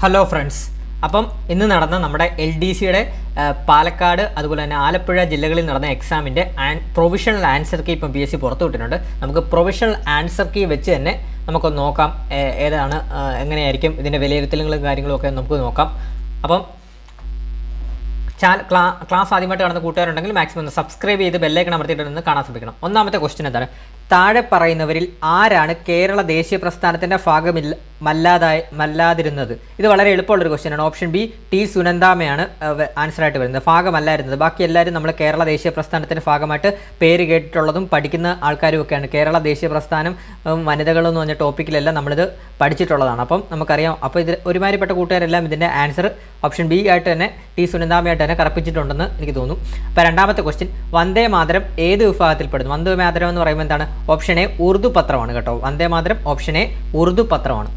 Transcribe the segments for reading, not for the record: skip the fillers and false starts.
Hello friends, അപ്പം ഇന്ന് നടന്ന നമ്മുടെ LDCയുടെ പാലക്കാട് അതുപോലെ തന്നെ ആലപ്പുഴ ജില്ലകളിൽ നടന്ന എക്സാമിൻ്റെ പ്രൊവിഷണൽ ആൻസർ കീ ഇപ്പം PSC പുറത്തുവിട്ടിട്ടുണ്ട്. നമുക്ക് പ്രൊവിഷണൽ ആൻസർ കീ വെച്ച് തന്നെ നമുക്കൊന്ന് നോക്കാം ഏതാണ് എങ്ങനെയായിരിക്കും ഇതിൻ്റെ വിലയിരുത്തലുകളും കാര്യങ്ങളും ഒക്കെ നമുക്ക് നോക്കാം. അപ്പം ക്ലാസ് ആദ്യമായിട്ട് കാണുന്ന കൂട്ടുകാരുണ്ടെങ്കിൽ മാക്സിമം ഒന്ന് സബ്സ്ക്രൈബ് ചെയ്ത് ബെല്ലൈക്കൺ അമർത്തിയിട്ടൊന്ന് കാണാൻ ശ്രമിക്കണം. ഒന്നാമത്തെ ക്വസ്റ്റ്യൻ എന്താണ്? താഴെ പറയുന്നവരിൽ ആരാണ് കേരള ദേശീയ പ്രസ്ഥാനത്തിൻ്റെ ഭാഗമല്ലാതിരുന്നത്? ഇത് വളരെ എളുപ്പമുള്ളൊരു ക്വസ്റ്റ്യനാണ്. ഓപ്ഷൻ ബി ടി സുനന്ദാമയാണ് ആൻസറായിട്ട് വരുന്നത്. ഭാഗമല്ലായിരുന്നത്. ബാക്കി എല്ലാവരും നമ്മൾ കേരള ദേശീയ പ്രസ്ഥാനത്തിൻ്റെ ഭാഗമായിട്ട് പേര് കേട്ടിട്ടുള്ളതും പഠിക്കുന്ന ആൾക്കാരും ഒക്കെയാണ്. കേരള ദേശീയ പ്രസ്ഥാനം വനിതകളെന്ന് പറഞ്ഞ ടോപ്പിക്കിലെല്ലാം നമ്മളിത് പഠിച്ചിട്ടുള്ളതാണ്. അപ്പം നമുക്കറിയാം. അപ്പോൾ ഇത് ഒരുമാതിരിപ്പെട്ട കൂട്ടുകാരെല്ലാം ഇതിൻ്റെ ആൻസർ ഓപ്ഷൻ ബി ആയിട്ട് തന്നെ ടി സുനന്ദാമയായിട്ട് തന്നെ കറപ്പിച്ചിട്ടുണ്ടെന്ന് എനിക്ക് തോന്നുന്നു. അപ്പോൾ രണ്ടാമത്തെ ക്വസ്റ്റ്യൻ, വന്ദേ മാതരം ഏത് വിഭാഗത്തിൽപ്പെടുന്നു? വന്ദേ മാതരം എന്ന് പറയുമ്പോൾ എന്താണ്? ഓപ്ഷൻ എ ഉറുദു പത്രമാണ് കേട്ടോ. വന്ദേ മാതരം ഓപ്ഷൻ എ ഉറുദു പത്രമാണ്.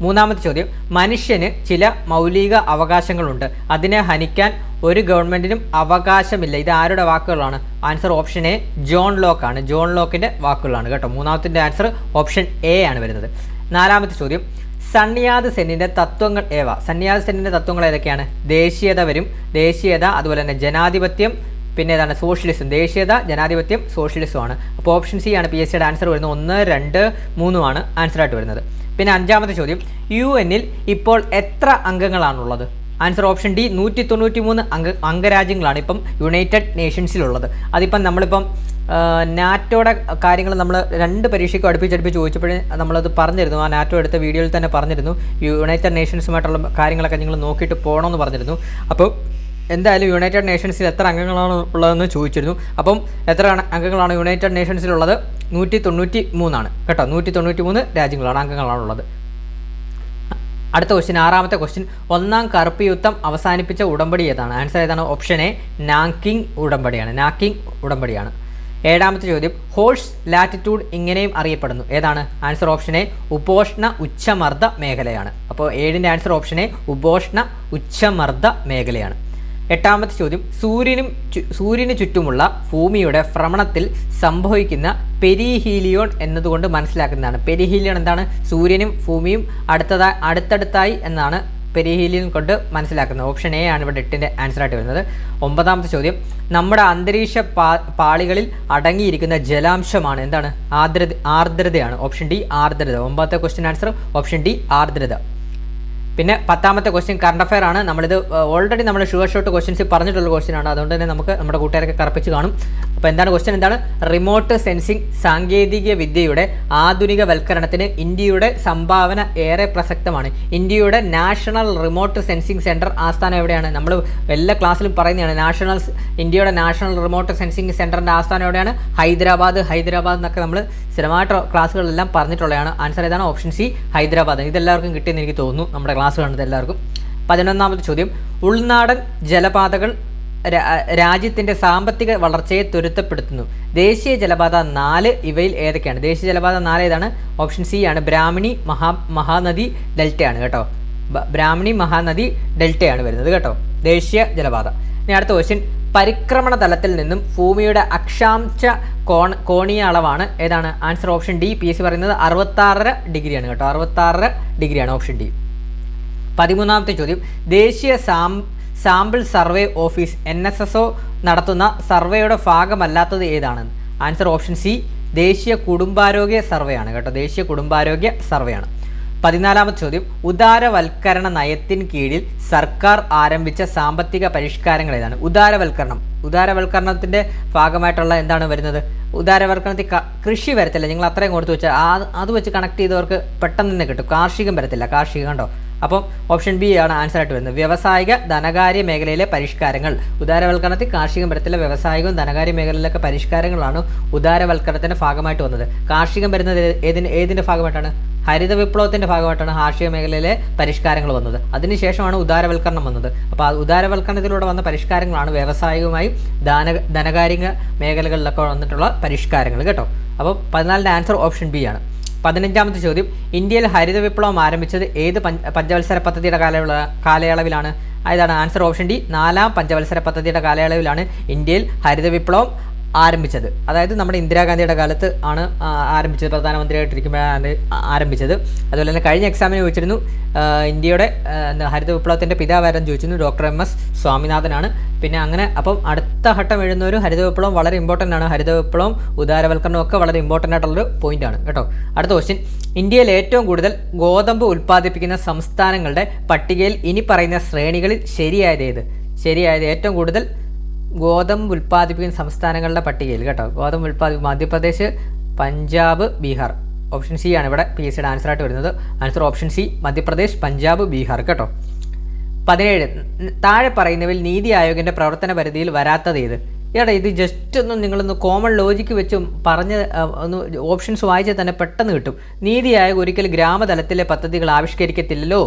മൂന്നാമത്തെ ചോദ്യം, മനുഷ്യന് ചില മൗലിക അവകാശങ്ങളുണ്ട്, അതിനെ ഹനിക്കാൻ ഒരു ഗവൺമെൻറ്റിനും അവകാശമില്ല. ഇത് ആരുടെ വാക്കുകളാണ്? Answer option A John Locke ആണ്. ജോൺ ലോക്കിൻ്റെ വാക്കുകളാണ് കേട്ടോ. മൂന്നാമത്തിൻ്റെ ആൻസർ ഓപ്ഷൻ എ ആണ് വരുന്നത്. നാലാമത്തെ ചോദ്യം, സന്യാദ് സെന്നിൻ്റെ തത്വങ്ങൾ ഏവ? സന്യാദ് സെന്നിൻ്റെ തത്വങ്ങൾ ഏതൊക്കെയാണ്? ദേശീയത വരും. ദേശീയത, അതുപോലെ തന്നെ ജനാധിപത്യം, പിന്നെ ഏതാണ്? സോഷ്യലിസം. ദേശീയത, ജനാധിപത്യം, സോഷ്യലിസമാണ്. അപ്പോൾ ഓപ്ഷൻ സി ആണ് PSCയുടെ ആൻസർ വരുന്നത്. 1, 2, 3 ആൻസറായിട്ട് വരുന്നത്. പിന്നെ അഞ്ചാമത്തെ ചോദ്യം, UN ഇപ്പോൾ എത്ര അംഗങ്ങളാണുള്ളത്? ആൻസർ ഓപ്ഷൻ ഡി 193 അംഗരാജ്യങ്ങളാണ് ഇപ്പം യുണൈറ്റഡ് നേഷൻസിലുള്ളത്. അതിപ്പം നമ്മളിപ്പം നാറ്റോയുടെ കാര്യങ്ങൾ നമ്മൾ 2 പരീക്ഷയ്ക്കും അടുപ്പിച്ചടുപ്പിച്ച് ചോദിച്ചപ്പോഴേ നമ്മളത് പറഞ്ഞിരുന്നു. ആ നാറ്റോ എടുത്ത വീഡിയോയിൽ തന്നെ പറഞ്ഞിരുന്നു. യുണൈറ്റഡ് നേഷൻസുമായിട്ടുള്ള കാര്യങ്ങളൊക്കെ നിങ്ങൾ നോക്കിയിട്ട് പോകണമെന്ന് പറഞ്ഞിരുന്നു. അപ്പോൾ എന്തായാലും യുണൈറ്റഡ് നേഷൻസിൽ എത്ര അംഗങ്ങളാണ് ഉള്ളതെന്ന് ചോദിച്ചിരുന്നു. അപ്പം എത്ര അംഗങ്ങളാണ് യുണൈറ്റഡ് നേഷൻസിലുള്ളത്? 193 കേട്ടോ. 193 രാജ്യങ്ങളാണ്, അംഗങ്ങളാണുള്ളത്. അടുത്ത ക്വസ്റ്റ്യൻ, ആറാമത്തെ ക്വസ്റ്റ്യൻ, ഒന്നാം കറുപ്പ് യുദ്ധം അവസാനിപ്പിച്ച ഉടമ്പടി ഏതാണ്? ആൻസർ ഏതാണ്? ഓപ്ഷൻ എ നാങ്കിങ് ഉടമ്പടിയാണ്. നാങ്കിങ് ഉടമ്പടിയാണ്. ഏഴാമത്തെ ചോദ്യം, ഹോഴ്സ് ലാറ്റിറ്റ്യൂഡ് ഇങ്ങനെയും അറിയപ്പെടുന്നു. ഏതാണ്? ആൻസർ ഓപ്ഷൻ എ ഉപോഷ്ണ ഉച്ചമർദ്ദ മേഖലയാണ്. അപ്പോൾ 7ൻ്റെ ആൻസർ ഓപ്ഷൻ എ ഉപോഷ്ണ ഉച്ചമർദ്ദ മേഖലയാണ്. എട്ടാമത്തെ ചോദ്യം, സൂര്യന് ചുറ്റുമുള്ള ഭൂമിയുടെ ഭ്രമണത്തിൽ സംഭവിക്കുന്ന പെരിഹീലിയോൺ എന്നതുകൊണ്ട് മനസ്സിലാക്കുന്നതാണ്. പെരിഹീലിയോൺ എന്താണ്? സൂര്യനും ഭൂമിയും അടുത്തടുത്തായി എന്നാണ് പെരിഹീലിയൻ കൊണ്ട് മനസ്സിലാക്കുന്നത്. ഓപ്ഷൻ എ ആണ് ഇവിടെ 8ൻ്റെ ആൻസറായിട്ട് വരുന്നത്. ഒമ്പതാമത്തെ ചോദ്യം, നമ്മുടെ അന്തരീക്ഷ പാളികളിൽ അടങ്ങിയിരിക്കുന്ന ജലാംശമാണ് എന്താണ്? ആർദ്രതയാണ്. ഓപ്ഷൻ ഡി ആർദ്രത. 9ത്തെ ക്വസ്റ്റ്യൻ ആൻസർ ഓപ്ഷൻ ഡി ആർദ്രത. പിന്നെ 10ാമത്തെ ക്വസ്റ്റ്യൻ കറണ്ട് അഫയർ ആണ്. നമ്മളിത് ഓൾറെഡി നമ്മൾ ഷുവർ ഷോട്ട് ക്വസ്റ്റ്യൻസ് പറഞ്ഞിട്ടുള്ള ക്വസ്റ്റ്യൻ ആണ്. അതുകൊണ്ട് തന്നെ നമുക്ക് നമ്മുടെ കൂട്ടുകാരൊക്കെ കറപ്പിച്ച് കാണും. അപ്പോൾ എന്താണ് ക്വസ്റ്റ്യൻ? എന്താണ്? റിമോട്ട് സെൻസിങ് സാങ്കേതിക വിദ്യയുടെ ആധുനികവൽക്കരണത്തിന് ഇന്ത്യയുടെ സംഭാവന ഏറെ പ്രസക്തമാണ്. ഇന്ത്യയുടെ നാഷണൽ റിമോട്ട് സെൻസിങ് സെൻറ്റർ ആസ്ഥാനം എവിടെയാണ്? നമ്മൾ എല്ലാ ക്ലാസ്സിലും പറയുന്നതാണ്. ഇന്ത്യയുടെ നാഷണൽ റിമോട്ട് സെൻസിങ് സെൻറ്ററിൻ്റെ ആസ്ഥാനം എവിടെയാണ്? ഹൈദരാബാദ് എന്നൊക്കെ നമ്മൾ സ്ഥിരമായിട്ട് ക്ലാസ്സുകളെല്ലാം പറഞ്ഞിട്ടുള്ളതാണ്. ആൻസർ ഏതാണ്? Option C Hyderabad. ഇതെല്ലാവർക്കും കിട്ടിയെന്ന് എനിക്ക് തോന്നുന്നു, നമ്മുടെ ക്ലാസ് കാണുന്നത് എല്ലാവർക്കും. 11ാമത്തെ ചോദ്യം, ഉൾനാടൻ ജലപാതകൾ രാജ്യത്തിൻ്റെ സാമ്പത്തിക വളർച്ചയെ ത്വരിതപ്പെടുത്തുന്നു. ദേശീയ ജലപാത 4 ഇവയിൽ ഏതൊക്കെയാണ്? ദേശീയ ജലപാത 4 ഏതാണ്? ഓപ്ഷൻ സി ആണ് ബ്രാഹ്മണി മഹാനദി ഡെൽറ്റയാണ് കേട്ടോ. ബ്രാഹ്മണി മഹാനദി ഡെൽറ്റയാണ് വരുന്നത് കേട്ടോ ദേശീയ ജലപാത. ഇനി അടുത്ത ക്വസ്റ്റ്യൻ, പരിക്രമണ തലത്തിൽ നിന്നും ഭൂമിയുടെ അക്ഷാംശ കോണീയ അളവാണ് ഏതാണ്? Answer option D. PSC പറയുന്നത് 66.5 ഡിഗ്രിയാണ് കേട്ടോ. 66 ഡിഗ്രിയാണ് ഓപ്ഷൻ ഡി. 13ാമത്തെ ചോദ്യം, ദേശീയ സാമ്പിൾ സർവേ ഓഫീസ് NSSO നടത്തുന്ന സർവേയുടെ ഭാഗമല്ലാത്തത് ഏതാണ്? ആൻസർ ഓപ്ഷൻ സി ദേശീയ കുടുംബാരോഗ്യ സർവേ ആണ് കേട്ടോ. ദേശീയ കുടുംബാരോഗ്യ സർവേയാണ്. 14ാമത്തെ ചോദ്യം, ഉദാരവൽക്കരണ നയത്തിന് കീഴിൽ സർക്കാർ ആരംഭിച്ച സാമ്പത്തിക പരിഷ്കാരങ്ങൾ ഏതാണ്? ഉദാരവൽക്കരണത്തിൻ്റെ ഭാഗമായിട്ടുള്ള എന്താണ് വരുന്നത്? ഉദാരവൽക്കരണത്തിൽ കൃഷി വരത്തില്ല. നിങ്ങൾ അത്രയും കൊടുത്തു വെച്ചാൽ അത് വെച്ച് കണക്ട് ചെയ്തവർക്ക് പെട്ടെന്ന് തന്നെ കിട്ടും. കാർഷികം വരത്തില്ല. കാർഷികം കണ്ടോ. അപ്പം ഓപ്ഷൻ ബി ആണ് ആൻസറായിട്ട് വരുന്നത്. വ്യാവസായിക ധനകാര്യ മേഖലയിലെ പരിഷ്കാരങ്ങൾ. ഉദാരവൽക്കരണത്തിൽ കാർഷികം വരത്തില്ല. വ്യവസായികവും ധനകാര്യ മേഖലയിലൊക്കെ പരിഷ്കാരങ്ങളാണ് ഉദാരവൽക്കരണത്തിൻ്റെ ഭാഗമായിട്ട് വന്നത്. കാർഷികം വരുന്നത് ഏതിൻ്റെ ഭാഗമായിട്ടാണ്? ഹരിത വിപ്ലവത്തിൻ്റെ ഭാഗമായിട്ടാണ് കാർഷിക മേഖലയിലെ പരിഷ്കാരങ്ങൾ വന്നത്. അതിനുശേഷമാണ് ഉദാരവൽക്കരണം വന്നത്. അപ്പോൾ ആ ഉദാരവൽക്കരണത്തിലൂടെ വന്ന പരിഷ്കാരങ്ങളാണ് വ്യവസായികവുമായും ധനകാര്യ മേഖലകളിലൊക്കെ വന്നിട്ടുള്ള പരിഷ്കാരങ്ങൾ കേട്ടോ. അപ്പോൾ 14ൻ്റെ ആൻസർ ഓപ്ഷൻ ബി ആണ്. 15ാമത്തെ ചോദ്യം, ഇന്ത്യയിൽ ഹരിത വിപ്ലവം ആരംഭിച്ചത് ഏത് പഞ്ചവത്സര പദ്ധതിയുടെ കാലയളവിലാണ്? ഏതാണ്? ആൻസർ ഓപ്ഷൻ ഡി 4ാം പഞ്ചവത്സര പദ്ധതിയുടെ കാലയളവിലാണ് ഇന്ത്യയിൽ ഹരിത വിപ്ലവം ആരംഭിച്ചത്. അതായത് നമ്മുടെ ഇന്ദിരാഗാന്ധിയുടെ കാലത്ത് ആണ് ആരംഭിച്ചത്, പ്രധാനമന്ത്രിയായിട്ടിരിക്കുമ്പോഴാണ് ആരംഭിച്ചത്. അതുപോലെ തന്നെ കഴിഞ്ഞ എക്സാമിന് ചോദിച്ചിരുന്നു ഇന്ത്യയുടെ ഹരിത വിപ്ലവത്തിൻ്റെ പിതാവാരെന്ന് ചോദിച്ചിരുന്നു, ഡോക്ടർ എം എസ് സ്വാമിനാഥനാണ്. പിന്നെ അങ്ങനെ അപ്പം അടുത്ത ഘട്ടം എഴുതുന്നവരും ഹരിത വിപ്ലവം വളരെ ഇമ്പോർട്ടൻ്റ് ആണ്. ഹരിത വിപ്ലവം ഉദാരവൽക്കരണം ഒക്കെ വളരെ ഇമ്പോർട്ടൻ്റ് ആയിട്ടുള്ളൊരു പോയിൻ്റാണ് കേട്ടോ. അടുത്ത ക്വസ്റ്റ്യൻ, ഇന്ത്യയിൽ ഏറ്റവും കൂടുതൽ ഗോതമ്പ് ഉൽപ്പാദിപ്പിക്കുന്ന സംസ്ഥാനങ്ങളുടെ പട്ടികയിൽ ഇനി പറയുന്ന ശ്രേണികളിൽ ശരിയായത് ഏത്? ശരിയായത് ഏറ്റവും കൂടുതൽ ഗോതമ്പ് ഉൽപ്പാദിപ്പിക്കുന്ന സംസ്ഥാനങ്ങളുടെ പട്ടികയിൽ കേട്ടോ. ഗോതമ്പ് മധ്യപ്രദേശ്, പഞ്ചാബ്, ബീഹാർ. ഓപ്ഷൻ സി ആണ് ഇവിടെ പി എസ് സിയുടെ ആൻസറായിട്ട് വരുന്നത്. Answer option C, Madhya Pradesh, Punjab, Bihar കേട്ടോ. 17, താഴെ പറയുന്നവയിൽ നീതി ആയോഗിൻ്റെ പ്രവർത്തന പരിധിയിൽ വരാത്തത് ഏത്? ഇത് ജസ്റ്റ് ഒന്ന് നിങ്ങളൊന്ന് കോമൺ ലോജിക്ക് വെച്ച് പറഞ്ഞ് ഒന്ന് ഓപ്ഷൻസ് വായിച്ചാൽ തന്നെ പെട്ടെന്ന് കിട്ടും. നീതി ആയോഗ് ഒരിക്കലും ഗ്രാമതലത്തിലെ പദ്ധതികൾ ആവിഷ്കരിക്കത്തില്ലല്ലോ.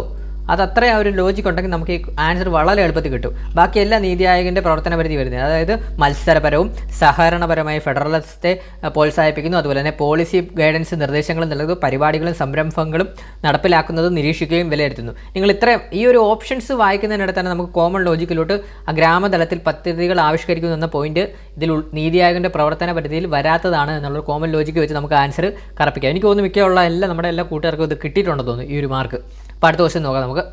അതത്രയും ഒരു ലോജിക്ക് ഉണ്ടെങ്കിൽ നമുക്ക് ഈ ആൻസർ വളരെ എളുപ്പത്തിൽ കിട്ടും. ബാക്കി എല്ലാ നീതി ആയോഗിൻ്റെ പ്രവർത്തന പരിധി വരുന്നത്, അതായത് മത്സരപരവും സഹകരണപരമായ ഫെഡറലിസത്തെ പ്രോത്സാഹിപ്പിക്കുന്നു, അതുപോലെ തന്നെ പോളിസി ഗൈഡൻസ് നിർദ്ദേശങ്ങളും നൽകുന്നു, പരിപാടികളും സംരംഭങ്ങളും നടപ്പിലാക്കുന്നതും നിരീക്ഷിക്കുകയും വിലയിരുത്തുന്നു. നിങ്ങൾ ഇത്രയും ഈ ഒരു ഓപ്ഷൻസ് വായിക്കുന്നതിനിടെ തന്നെ നമുക്ക് കോമൺ ലോജിക്കിലോട്ട് ആ ഗ്രാമതലത്തിൽ പദ്ധതികൾ ആവിഷ്കരിക്കുന്നു എന്ന പോയിന്റ് ഇതിൽ നീതി ആയോഗിൻ്റെ പ്രവർത്തന പരിധിയിൽ വരാത്തതാണ് എന്നുള്ള കോമൺ ലോജിക്ക് വെച്ച് നമുക്ക് ആൻസർ കറപ്പിക്കാം. എനിക്ക് തോന്നുന്നു മിക്കുള്ള നമ്മുടെ എല്ലാ കൂട്ടുകാർക്കും ഇത് കിട്ടിയിട്ടുണ്ടെന്ന് തോന്നുന്നു ഈ ഒരു മാർക്ക്. അപ്പോൾ അടുത്ത ക്വസ്റ്റ്യൻ നോക്കാം നമുക്ക്.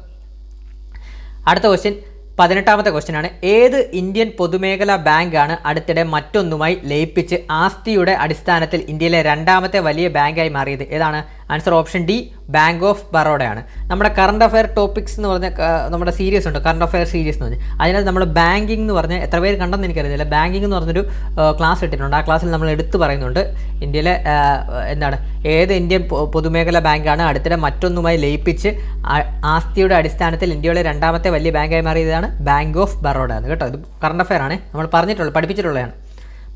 അടുത്ത ക്വസ്റ്റ്യൻ 18ാമത്തെ ക്വസ്റ്റ്യൻ ആണ്. ഏത് ഇന്ത്യൻ പൊതുമേഖലാ ബാങ്കാണ് അടുത്തിടെ മറ്റൊന്നുമായി ലയിപ്പിച്ച് ആസ്തിയുടെ അടിസ്ഥാനത്തിൽ ഇന്ത്യയിലെ 2ാമത്തെ വലിയ ബാങ്കായി മാറിയത്? ഏതാണ്? Answer option D, bank of ബറോഡയാണ്. നമ്മുടെ കറണ്ട് അഫയർ ടോപ്പിക്സ് എന്ന് പറഞ്ഞ നമ്മുടെ സീരീസ് ഉണ്ട്, കറണ്ട് അഫയർ സീരീസ് എന്ന് പറഞ്ഞാൽ. അതിനകത്ത് നമ്മൾ ബാങ്കിങ് എന്ന് പറഞ്ഞാൽ എത്ര പേര് കണ്ടെന്ന് എനിക്കറിയില്ല. ബാങ്കിങ് എന്ന് പറഞ്ഞൊരു ക്ലാസ് ഇട്ടിട്ടുണ്ട്. ആ ക്ലാസ്സിൽ നമ്മൾ എടുത്തു പറയുന്നുണ്ട് ഇന്ത്യയിലെ ഏത് ഇന്ത്യൻ പൊതുമേഖലാ ബാങ്കാണ് അടുത്തിടെ മറ്റൊന്നുമായി ലയിപ്പിച്ച് ആസ്തിയുടെ അടിസ്ഥാനത്തിൽ ഇന്ത്യയിലെ 2ാമത്തെ വലിയ ബാങ്കായി മാറിയതാണ് ബാങ്ക് ഓഫ് ബറോഡ ആണ് കേട്ടോ. ഇത് കറണ്ട് അഫയർ ആണ്, നമ്മൾ പഠിപ്പിച്ചിട്ടുള്ളതാണ്.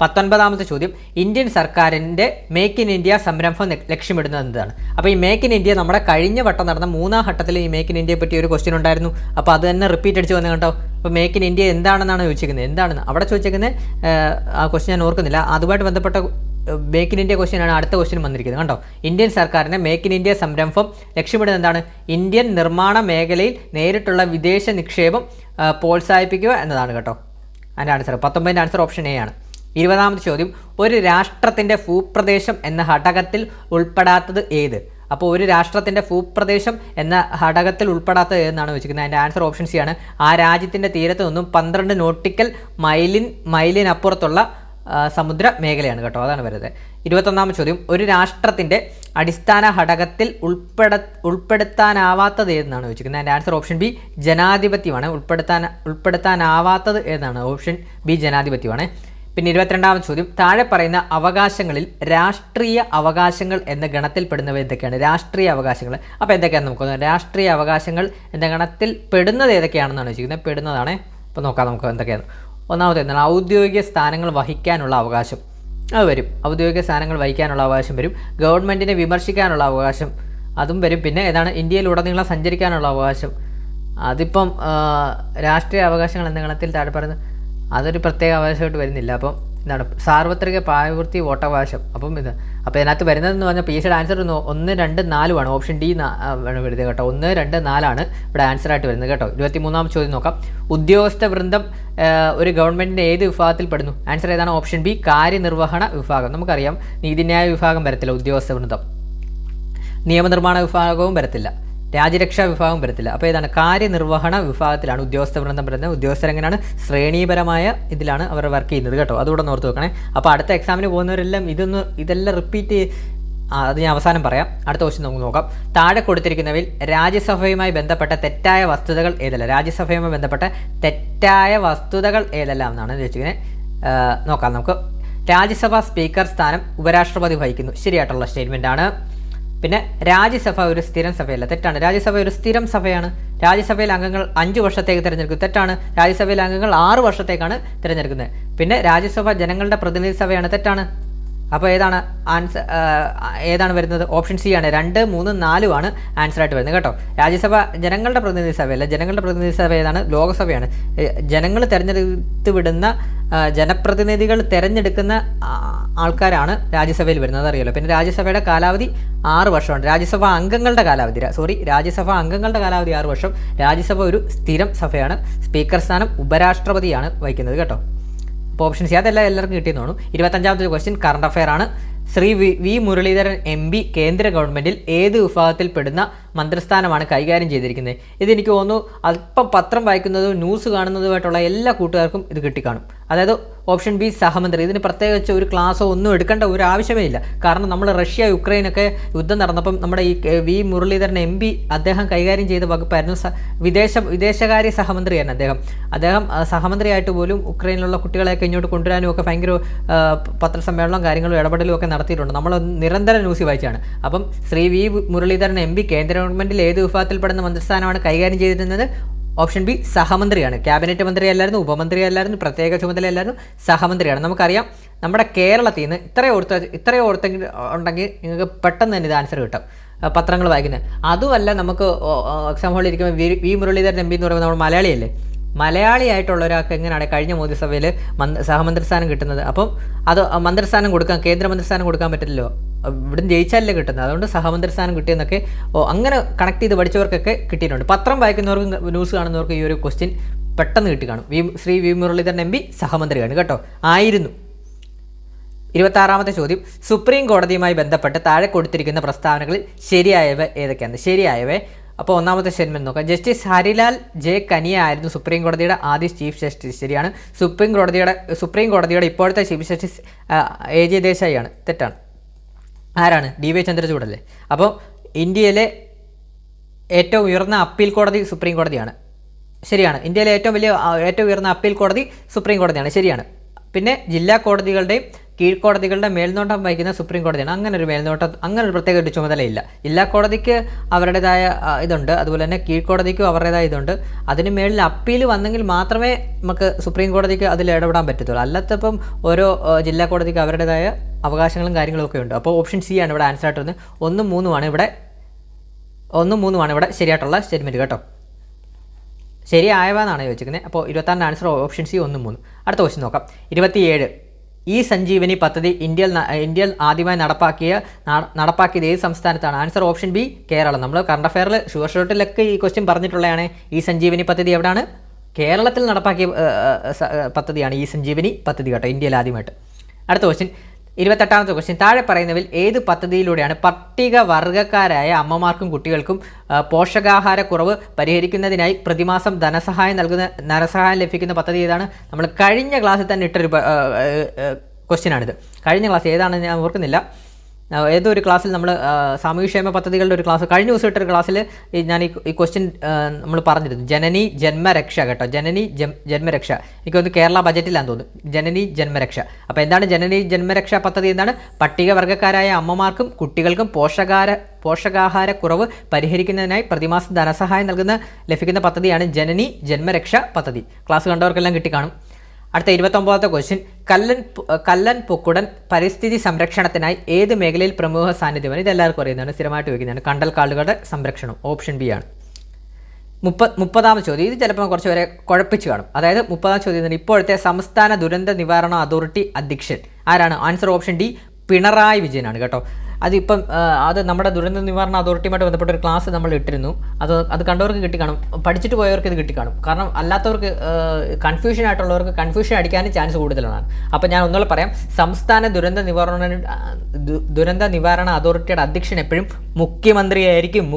19ാമത്തെ ചോദ്യം, ഇന്ത്യൻ സർക്കാരിൻ്റെ മേക്ക് ഇൻ ഇന്ത്യ സംരംഭം ലക്ഷ്യമിടുന്നത് എന്താണ്? അപ്പോൾ ഈ മേക്ക് ഇൻ ഇന്ത്യ നമ്മുടെ കഴിഞ്ഞ വട്ടം നടന്ന 3ാം ഘട്ടത്തിൽ ഈ മേക്ക് ഇൻ ഇന്ത്യയെ പറ്റി ഒരു ക്വസ്റ്റ്യൻ ഉണ്ടായിരുന്നു. അപ്പോൾ അത് തന്നെ റിപ്പീറ്റ് അടിച്ച് വന്നു കേട്ടോ. അപ്പോൾ മേക്ക് ഇൻ ഇന്ത്യ എന്താണെന്നാണ് ചോദിച്ചിരിക്കുന്നത്. എന്താണെന്ന് അവിടെ ചോദിച്ചിരിക്കുന്നത് ആ ക്വസ്റ്റ്യൻ ഞാൻ ഓർക്കുന്നില്ല. അതുമായിട്ട് ബന്ധപ്പെട്ട മേക്ക് ഇൻ ഇന്ത്യ ക്വസ്റ്റ്യനാണ് അടുത്ത ക്വസ്റ്റ്യൻ വന്നിരിക്കുന്നത് കണ്ടോ. ഇന്ത്യൻ സർക്കാരിൻ്റെ മേക്ക് ഇൻ ഇന്ത്യ സംരംഭം ലക്ഷ്യമിടുന്നത് എന്താണ്? ഇന്ത്യൻ നിർമ്മാണ മേഖലയിൽ നേരിട്ടുള്ള വിദേശ നിക്ഷേപം പ്രോത്സാഹിപ്പിക്കുക എന്നതാണ് കേട്ടോ. അതിൻ്റെ ആൻസർ 19ൻ്റെ ആൻസർ ഓപ്ഷൻ എ ആണ്. 20ാമത്തെ ചോദ്യം, ഒരു രാഷ്ട്രത്തിൻ്റെ ഭൂപ്രദേശം എന്ന ഘടകത്തിൽ ഉൾപ്പെടാത്തത് ഏത്? അപ്പോൾ ഒരു രാഷ്ട്രത്തിൻ്റെ ഭൂപ്രദേശം എന്ന ഘടകത്തിൽ ഉൾപ്പെടാത്തത് ഏതെന്നാണ് വെച്ചിരിക്കുന്നത്. അതിൻ്റെ ആൻസർ ഓപ്ഷൻ സി ആണ്. ആ രാജ്യത്തിൻ്റെ തീരത്ത് നിന്നും 12 നോട്ടിക്കൽ മൈലിനപ്പുറത്തുള്ള സമുദ്ര മേഖലയാണ് കേട്ടോ. അതാണ് വരുന്നത്. 21ാമത്തെ ചോദ്യം, ഒരു രാഷ്ട്രത്തിൻ്റെ അടിസ്ഥാന ഘടകത്തിൽ ഉൾപ്പെടുത്താനാവാത്തത് ഏതെന്നാണ് വെച്ചിരിക്കുന്നത്. അതിൻ്റെ ആൻസർ ഓപ്ഷൻ ബി, ജനാധിപത്യമാണ്. ഉൾപ്പെടുത്താനാവാത്തത് ഏതാണ്? ഓപ്ഷൻ ബി, ജനാധിപത്യമാണ്. പിന്നെ 22ാമത്തെ ചോദ്യം, താഴെ പറയുന്ന അവകാശങ്ങളിൽ രാഷ്ട്രീയ അവകാശങ്ങൾ എന്ന ഗണത്തിൽപ്പെടുന്നവ എന്തൊക്കെയാണ്? രാഷ്ട്രീയ അവകാശങ്ങൾ അപ്പോൾ എന്തൊക്കെയാണ് നമുക്ക് രാഷ്ട്രീയ അവകാശങ്ങൾ എന്ന ഗണത്തിൽ പെടുന്നത് ഏതൊക്കെയാണെന്നാണ് വെച്ചിരിക്കുന്നത്. പെടുന്നതാണ്. ഇപ്പോൾ നോക്കാം നമുക്ക് എന്തൊക്കെയാണ്. ഒന്നാമത്തെ എന്താണ്? ഔദ്യോഗിക സ്ഥാനങ്ങൾ വഹിക്കാനുള്ള അവകാശം, അത് വരും. ഔദ്യോഗിക സ്ഥാനങ്ങൾ വഹിക്കാനുള്ള അവകാശം വരും. ഗവൺമെൻറ്റിനെ വിമർശിക്കാനുള്ള അവകാശം, അതും വരും. പിന്നെ ഏതാണ്? ഇന്ത്യയിലുടനീളം സഞ്ചരിക്കാനുള്ള അവകാശം. അതിപ്പം രാഷ്ട്രീയ അവകാശങ്ങൾ എന്ന ഗണത്തിൽ താഴെ പറയുന്നത് അതൊരു പ്രത്യേക അവകാശമായിട്ട് വരുന്നില്ല. അപ്പം എന്താണ്? സാർവത്രിക പ്രായപൂർത്തി വോട്ടവകാശം. അപ്പം ഇതിനകത്ത് വരുന്നതെന്ന് പറഞ്ഞാൽ പി സിയുടെ ആൻസർ 1, 2, 4 ആണ്. ഓപ്ഷൻ ഡി ആണ് വരുന്നത് കേട്ടോ. 1, 2, 4 ആണ് ഇവിടെ ആൻസറായിട്ട് വരുന്നത് കേട്ടോ. 23ാമത്തെ ചോദ്യം നോക്കാം. ഉദ്യോഗസ്ഥ വൃന്ദം ഒരു ഗവൺമെൻറ്റിൻ്റെ ഏത് വിഭാഗത്തിൽ പെടുന്നു? ആൻസർ ഏതാണ്? ഓപ്ഷൻ ബി, കാര്യനിർവഹണ വിഭാഗം. നമുക്കറിയാം നീതിന്യായ വിഭാഗം വരത്തില്ല ഉദ്യോഗസ്ഥ വൃന്ദം, നിയമനിർമ്മാണ വിഭാഗവും വരത്തില്ല, രാജ്യരക്ഷാ വിഭാഗം വരത്തില്ല. അപ്പോൾ ഏതാണ്? കാര്യനിർവഹണ വിഭാഗത്തിലാണ് ഉദ്യോഗസ്ഥ വൃന്ദം വരുന്നത്. ഉദ്യോഗസ്ഥരെങ്ങനെയാണ്? ശ്രേണീപരമായ ഇതിലാണ് അവർ വർക്ക് ചെയ്യുന്നത് കേട്ടോ. അതുകൂടെ ഓർത്ത് വെക്കണേ. അപ്പോൾ അടുത്ത എക്സാമിന് പോകുന്നവരെല്ലാം ഇതെല്ലാം റിപ്പീറ്റ് അത് ഞാൻ അവസാനം പറയാം. അടുത്ത ക്വസ്റ്റ്യൻ നമുക്ക് നോക്കാം. താഴെ കൊടുത്തിരിക്കുന്നവയിൽ രാജ്യസഭയുമായി ബന്ധപ്പെട്ട തെറ്റായ വസ്തുതകൾ ഏതെല്ലാം? രാജ്യസഭയുമായി ബന്ധപ്പെട്ട തെറ്റായ വസ്തുതകൾ ഏതെല്ലാം എന്നാണ് ചോദിച്ചിരിക്കുന്നത്. നോക്കാം നമുക്ക്. രാജ്യസഭാ സ്പീക്കർ സ്ഥാനം ഉപരാഷ്ട്രപതി വഹിക്കുന്നു. ശരിയായിട്ടുള്ള സ്റ്റേറ്റ്മെൻ്റ് ആണ്. പിന്നെ രാജ്യസഭ ഒരു സ്ഥിരം സഭയല്ല, തെറ്റാണ്. രാജ്യസഭ ഒരു സ്ഥിരം സഭയാണ്. രാജ്യസഭയിൽ അംഗങ്ങൾ 5 വർഷത്തേക്ക് തിരഞ്ഞെടുക്കും, തെറ്റാണ്. രാജ്യസഭയിൽ അംഗങ്ങൾ 6 വർഷത്തേക്കാണ് തിരഞ്ഞെടുക്കുന്നത്. പിന്നെ രാജ്യസഭ ജനങ്ങളുടെ പ്രതിനിധി സഭയാണ്, തെറ്റാണ്. അപ്പോൾ ഏതാണ് വരുന്നത്? ഓപ്ഷൻ സി ആണ്. 2, 3, 4 ആണ് ആൻസറായിട്ട് വരുന്നത് കേട്ടോ. രാജ്യസഭ ജനങ്ങളുടെ പ്രതിനിധി സഭയല്ല. ജനങ്ങളുടെ പ്രതിനിധി സഭ ഏതാണ്? ലോകസഭയാണ്. ജനങ്ങൾ തിരഞ്ഞെടുത്ത് വിടുന്ന ജനപ്രതിനിധികൾ തിരഞ്ഞെടുക്കുന്ന ആൾക്കാരാണ് രാജ്യസഭയിൽ വരുന്നത്, അറിയാലോ. പിന്നെ രാജ്യസഭയുടെ കാലാവധി 6 വർഷമാണ്. രാജ്യസഭാ അംഗങ്ങളുടെ കാലാവധി 6 വർഷം. രാജ്യസഭ ഒരു സ്ഥിരം സഭയാണ്. സ്പീക്കർ സ്ഥാനം ഉപരാഷ്ട്രപതിയാണ് വഹിക്കുന്നത് കേട്ടോ. അപ്പോൾ ഓപ്ഷൻ സി അതെല്ലാം എല്ലാവർക്കും കിട്ടിയെന്ന് തോന്നുന്നു. 25ാമത്തെ ക്വസ്റ്റ്യൻ കറണ്ട് അഫെയർ ആണ്. ശ്രീ വി മുരളീധരൻ MP കേന്ദ്ര ഗവൺമെൻറ്റിൽ ഏത് വിഭാഗത്തിൽപ്പെടുന്ന മന്ത്രിസ്ഥാനമാണ് കൈകാര്യം ചെയ്തിരിക്കുന്നത്? ഇതെനിക്ക് തോന്നുന്നു അല്പം പത്രം വായിക്കുന്നതും ന്യൂസ് കാണുന്നതുമായിട്ടുള്ള എല്ലാ കൂട്ടുകാർക്കും ഇത് കിട്ടിക്കാണും. അതായത് ഓപ്ഷൻ ബി സഹമന്ത്രി. ഇതിന് പ്രത്യേകിച്ച് ഒരു ക്ലാസ്സോ ഒന്നും എടുക്കേണ്ട ഒരു ആവശ്യമേ ഇല്ല. കാരണം നമ്മൾ റഷ്യ യുക്രൈനൊക്കെ യുദ്ധം നടന്നപ്പം നമ്മുടെ ഈ വി മുരളീധരൻ MP അദ്ദേഹം കൈകാര്യം ചെയ്ത വകുപ്പായിരുന്നു വിദേശകാര്യ സഹമന്ത്രിയായിരുന്നു അദ്ദേഹം സഹമന്ത്രിയായിട്ട് പോലും ഉക്രൈനിലുള്ള കുട്ടികളെയൊക്കെ ഇങ്ങോട്ട് കൊണ്ടുവരാനും ഒക്കെ ഭയങ്കര പത്രസമ്മേളനവും കാര്യങ്ങളും ഇടപെടലും ഒക്കെ നടത്തിയിട്ടുണ്ട്. നമ്മൾ നിരന്തരം ന്യൂസ് വായിച്ചാണ്. അപ്പം ശ്രീ വി മുരളീധരൻ MP കേന്ദ്ര ഗവൺമെൻറ്റിൽ ഏത് വിഭാഗത്തിൽപ്പെടുന്ന മന്ത്രിസ്ഥാനമാണ് കൈകാര്യം ചെയ്തിരുന്നത്? ഓപ്ഷൻ ബി സഹമന്ത്രിയാണ്. ക്യാബിനറ്റ് മന്ത്രിയല്ലായിരുന്നു, ഉപമന്ത്രിയല്ലായിരുന്നു, പ്രത്യേക ചുമതലയല്ലായിരുന്നു, സഹമന്ത്രിയാണ്. നമുക്കറിയാം നമ്മുടെ കേരളത്തിൽ നിന്ന് ഇത്രയും ഓർത്തെങ്കിൽ ഉണ്ടെങ്കിൽ നിങ്ങൾക്ക് പെട്ടെന്ന് തന്നെ ഇത് ആൻസർ കിട്ടും പത്രങ്ങൾ വായിക്കുന്നത്. അതുമല്ല, നമുക്ക് എക്സാം ഹോളിൽ ഇരിക്കുമ്പോൾ വി മുരളീധരൻ MP എന്ന് പറയുമ്പോൾ നമ്മൾ മലയാളിയല്ലേ, മലയാളിയായിട്ടുള്ള ഒരാൾക്ക് എങ്ങനെയാണ് കഴിഞ്ഞ മോദിസഭയിൽ സഹമന്ത്രിസ്ഥാനം കിട്ടുന്നത്? അപ്പം അത് മന്ത്രിസ്ഥാനം കേന്ദ്ര മന്ത്രിസ്ഥാനം കൊടുക്കാൻ പറ്റില്ലല്ലോ, ഇവിടുന്ന് ജയിച്ചാലല്ലേ കിട്ടുന്നത്. അതുകൊണ്ട് സഹമന്ത്രിസ്ഥാനം കിട്ടിയെന്നൊക്കെ അങ്ങനെ കണക്ട് ചെയ്ത് പഠിച്ചവർക്കൊക്കെ കിട്ടിയിട്ടുണ്ട്. പത്രം വായിക്കുന്നവർക്കും ന്യൂസ് കാണുന്നവർക്കും ഈ ഒരു ക്വസ്റ്റ്യൻ പെട്ടെന്ന് കിട്ടിക്കാണും. ശ്രീ വി മുരളീധരൻ MP സഹമന്ത്രിയാണ് കേട്ടോ, ആയിരുന്നു. 26ാമത്തെ ചോദ്യം, സുപ്രീം കോടതിയുമായി ബന്ധപ്പെട്ട് താഴെ കൊടുത്തിരിക്കുന്ന പ്രസ്താവനകളിൽ ശരിയായവ ഏതൊക്കെയാണ്? ശരിയായവ അപ്പോൾ ഒന്നാമത്തെ സ്റ്റേറ്റ്മെന്റ് നോക്കാം. ജസ്റ്റിസ് ഹരിലാൽ ജെ കനിയ ആയിരുന്നു സുപ്രീം കോടതിയുടെ ആദ്യ ചീഫ് ജസ്റ്റിസ്. ശരിയാണ്. സുപ്രീം കോടതിയുടെ ഇപ്പോഴത്തെ ചീഫ് ജസ്റ്റിസ് AJ ദേശായി ആണ്. തെറ്റാണ്. ആരാണ്? DY ചന്ദ്രചൂഡല്ലേ. അപ്പോൾ ഇന്ത്യയിലെ ഏറ്റവും ഉയർന്ന അപ്പീൽ കോടതി സുപ്രീം കോടതിയാണ്. ശരിയാണ്. ഇന്ത്യയിലെ ഏറ്റവും ഉയർന്ന അപ്പീൽ കോടതി സുപ്രീം കോടതിയാണ്. ശരിയാണ്. പിന്നെ ജില്ലാ കോടതികളുടെയും കീഴ്ക്കോടതികളുടെ മേൽനോട്ടം വഹിക്കുന്ന സുപ്രീം കോടതിയാണ്. അങ്ങനെ ഒരു പ്രത്യേക ഒരു ചുമതലയില്ല. ജില്ലാ കോടതിക്ക് അവരുടേതായ ഇതുണ്ട്, അതുപോലെ തന്നെ കീഴ്ക്കോടതിക്കും അവരുടേതായ ഇതുണ്ട്. അതിന് മേളിൽ അപ്പീൽ വന്നെങ്കിൽ മാത്രമേ നമുക്ക് സുപ്രീം കോടതിക്ക് അതിൽ ഇടപെടാൻ പറ്റത്തുള്ളൂ. അല്ലാത്തപ്പം ഓരോ ജില്ലാ കോടതിക്ക് അവരുടേതായ അവകാശങ്ങളും കാര്യങ്ങളും ഒക്കെ ഉണ്ട്. അപ്പോൾ ഓപ്ഷൻ സി ആണ് ഇവിടെ ആൻസർ ആയിട്ട് വന്നത്. 1, 3 ആണ് ഇവിടെ ശരിയായിട്ടുള്ള സ്റ്റേറ്റ്മെൻറ്റ് കേട്ടോ. ശരിയായവെന്നാണ് ചോദിച്ചിരിക്കുന്നത്. അപ്പോൾ 26ൻ്റെ ആൻസർ ഓപ്ഷൻ സി 1, 3. അടുത്ത ക്വസ്റ്റ്യൻ നോക്കാം. 27 ഈ സഞ്ജീവനി പദ്ധതി ഇന്ത്യയിൽ ആദ്യമായി നടപ്പാക്കിയത് ഏത് സംസ്ഥാനത്താണ്? Answer option B Keralam. നമ്മൾ കറണ്ട് അഫെയറിൽ ഷുവർ ഷോട്ടിലൊക്കെ ഈ ക്വസ്റ്റ്യൻ പറഞ്ഞിട്ടുള്ളതാണ്. ഈ സഞ്ജീവനി പദ്ധതി എവിടെയാണ്? കേരളത്തിൽ നടപ്പാക്കിയ പദ്ധതിയാണ് ഈ സഞ്ജീവനി പദ്ധതി കേട്ടോ, ഇന്ത്യയിൽ ആദ്യമായിട്ട്. അടുത്ത ക്വസ്റ്റ്യൻ 28ാമത്തെ ക്വസ്റ്റ്യൻ, താഴെ പറയുന്നതിൽ ഏത് പദ്ധതിയിലൂടെയാണ് പട്ടികവർഗക്കാരായ അമ്മമാർക്കും കുട്ടികൾക്കും പോഷകാഹാരക്കുറവ് പരിഹരിക്കുന്നതിനായി പ്രതിമാസം ധനസഹായം ലഭിക്കുന്ന പദ്ധതി ഏതാണ്? നമ്മൾ കഴിഞ്ഞ ക്ലാസ്സിൽ തന്നെ ഇട്ടൊരു ക്വസ്റ്റ്യനാണിത്. കഴിഞ്ഞ ക്ലാസ് ഏതാണെന്ന് ഞാൻ ഓർക്കുന്നില്ല. ഏതൊരു ക്ലാസ്സിൽ നമ്മൾ സാമൂഹ്യക്ഷേമ പദ്ധതികളുടെ ഒരു ക്ലാസ് കഴിഞ്ഞ ദിവസം ഇട്ടൊരു ക്ലാസ്സിൽ ഞാൻ ഈ ക്വസ്റ്റ്യൻ നമ്മൾ പറഞ്ഞിരുന്നു. ജനനി ജന്മരക്ഷ കേട്ടോ, ജനനി ജന്മരക്ഷ. എനിക്കൊന്ന് കേരള ബജറ്റിലാന്ന് തോന്നുന്നു, ജനനി ജന്മരക്ഷ. അപ്പോൾ എന്താണ് ജനനി ജന്മരക്ഷ പദ്ധതി? എന്താണ്? പട്ടികവർഗക്കാരായ അമ്മമാർക്കും കുട്ടികൾക്കും പോഷകാഹാരക്കുറവ് പരിഹരിക്കുന്നതിനായി പ്രതിമാസം ധനസഹായം ലഭിക്കുന്ന പദ്ധതിയാണ് ജനനി ജന്മരക്ഷ പദ്ധതി. ക്ലാസ് കണ്ടവർക്കെല്ലാം കിട്ടിക്കാണും. അടുത്ത 29ാമത്തെ ക്വസ്റ്റ്യൻ, കല്ലൻ പൊക്കുടൻ പരിസ്ഥിതി സംരക്ഷണത്തിനായി ഏത് മേഖലയിൽ പ്രമുഖ സാന്നിധ്യമാണ്? ഇതെല്ലാവർക്കും അറിയുന്നതാണ്, സ്ഥിരമായിട്ട് വയ്ക്കുന്നതാണ്. കണ്ടൽക്കാടുകളുടെ സംരക്ഷണം. ഓപ്ഷൻ ബി ആണ്. 30ാമത്തെ ചോദ്യം, ഇത് ചിലപ്പോൾ കുറച്ച് വരെ കുഴപ്പിച്ച് കാണും. അതായത് 30ാം ചോദ്യം, ഇപ്പോഴത്തെ സംസ്ഥാന ദുരന്ത നിവാരണ അതോറിറ്റി അധ്യക്ഷൻ ആരാണ്? ആൻസർ ഓപ്ഷൻ ഡി പിണറായി വിജയനാണ് കേട്ടോ. അത് നമ്മുടെ ദുരന്ത നിവാരണ അതോറിറ്റിയുമായിട്ട് ബന്ധപ്പെട്ട ഒരു ക്ലാസ് നമ്മൾ ഇട്ടിരുന്നു. അത് കണ്ടവർക്ക് കിട്ടിക്കാണും, പഠിച്ചിട്ട് പോയവർക്ക് ഇത് കിട്ടിക്കാണും. കാരണം അല്ലാത്തവർക്ക് കൺഫ്യൂഷൻ ആയിട്ടുള്ളവർക്ക് കൺഫ്യൂഷൻ അടിക്കാനും ചാൻസ് കൂടുതലാണ്. അപ്പോൾ ഞാൻ ഒന്നുകൂടെ പറയാം. സംസ്ഥാന ദുരന്ത നിവാരണ അതോറിറ്റിയുടെ അധ്യക്ഷൻ എപ്പോഴും മുഖ്യമന്ത്രിയായിരിക്കും.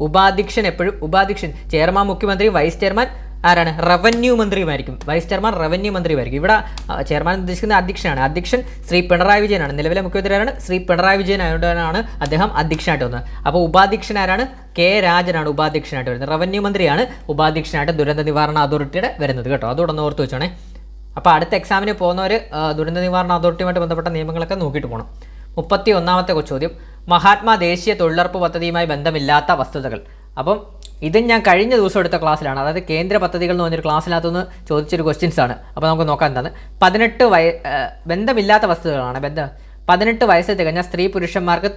ഉപാധ്യക്ഷൻ ചെയർമാൻ മുഖ്യമന്ത്രി, വൈസ് ചെയർമാൻ ആരാണ്? റവന്യൂ മന്ത്രിയുമായിരിക്കും. വൈസ് ചെയർമാൻ റവന്യൂ മന്ത്രിയുമായിരിക്കും. ഇവിടെ ചെയർമാൻ ഉദ്ദേശിക്കുന്ന അധ്യക്ഷനാണ്. അധ്യക്ഷൻ ശ്രീ പിണറായി വിജയനാണ്. നിലവിലെ മുഖ്യമന്ത്രിയാണ് ശ്രീ പിണറായി വിജയൻ ആയതുകൊണ്ടാണ് അദ്ദേഹം അധ്യക്ഷനായിട്ട് വന്നത്. അപ്പോൾ ഉപാധ്യക്ഷൻ ആരാണ്? കെ രാജനാണ് ഉപാധ്യക്ഷനായിട്ട് വരുന്നത്. റവന്യൂ മന്ത്രിയാണ് ഉപാധ്യക്ഷനായിട്ട് ദുരന്ത നിവാരണ അതോറിറ്റിയുടെ വരുന്നത് കേട്ടോ. അതുകൂടെ ഒന്ന് ഓർത്ത് വെച്ചോണേ. അപ്പോൾ അടുത്ത എക്സാമിന് പോകുന്നവർ ദുരന്ത നിവാരണ അതോറിറ്റിയുമായിട്ട് ബന്ധപ്പെട്ട നിയമങ്ങളൊക്കെ നോക്കിയിട്ട് പോകണം. 31ാമത്തെ ചോദ്യം, മഹാത്മാ ദേശീയ തൊഴിലുറപ്പ് പദ്ധതിയുമായി ബന്ധമില്ലാത്ത വസ്തുതകൾ. അപ്പം ഇതും ഞാൻ കഴിഞ്ഞ ദിവസം എടുത്ത ക്ലാസ്സിലാണ്. അതായത് കേന്ദ്ര പദ്ധതികൾ എന്ന് പറഞ്ഞൊരു ക്ലാസ്സിനകത്തുനിന്ന് ചോദിച്ചൊരു ക്വസ്റ്റ്യൻസ് ആണ്. അപ്പോൾ നമുക്ക് നോക്കാൻ എന്താണ്? 18 വസ്തുതകളാണ്. 18 വയസ്സ് തികഞ്ഞ സ്ത്രീ പുരുഷന്മാർക്ക്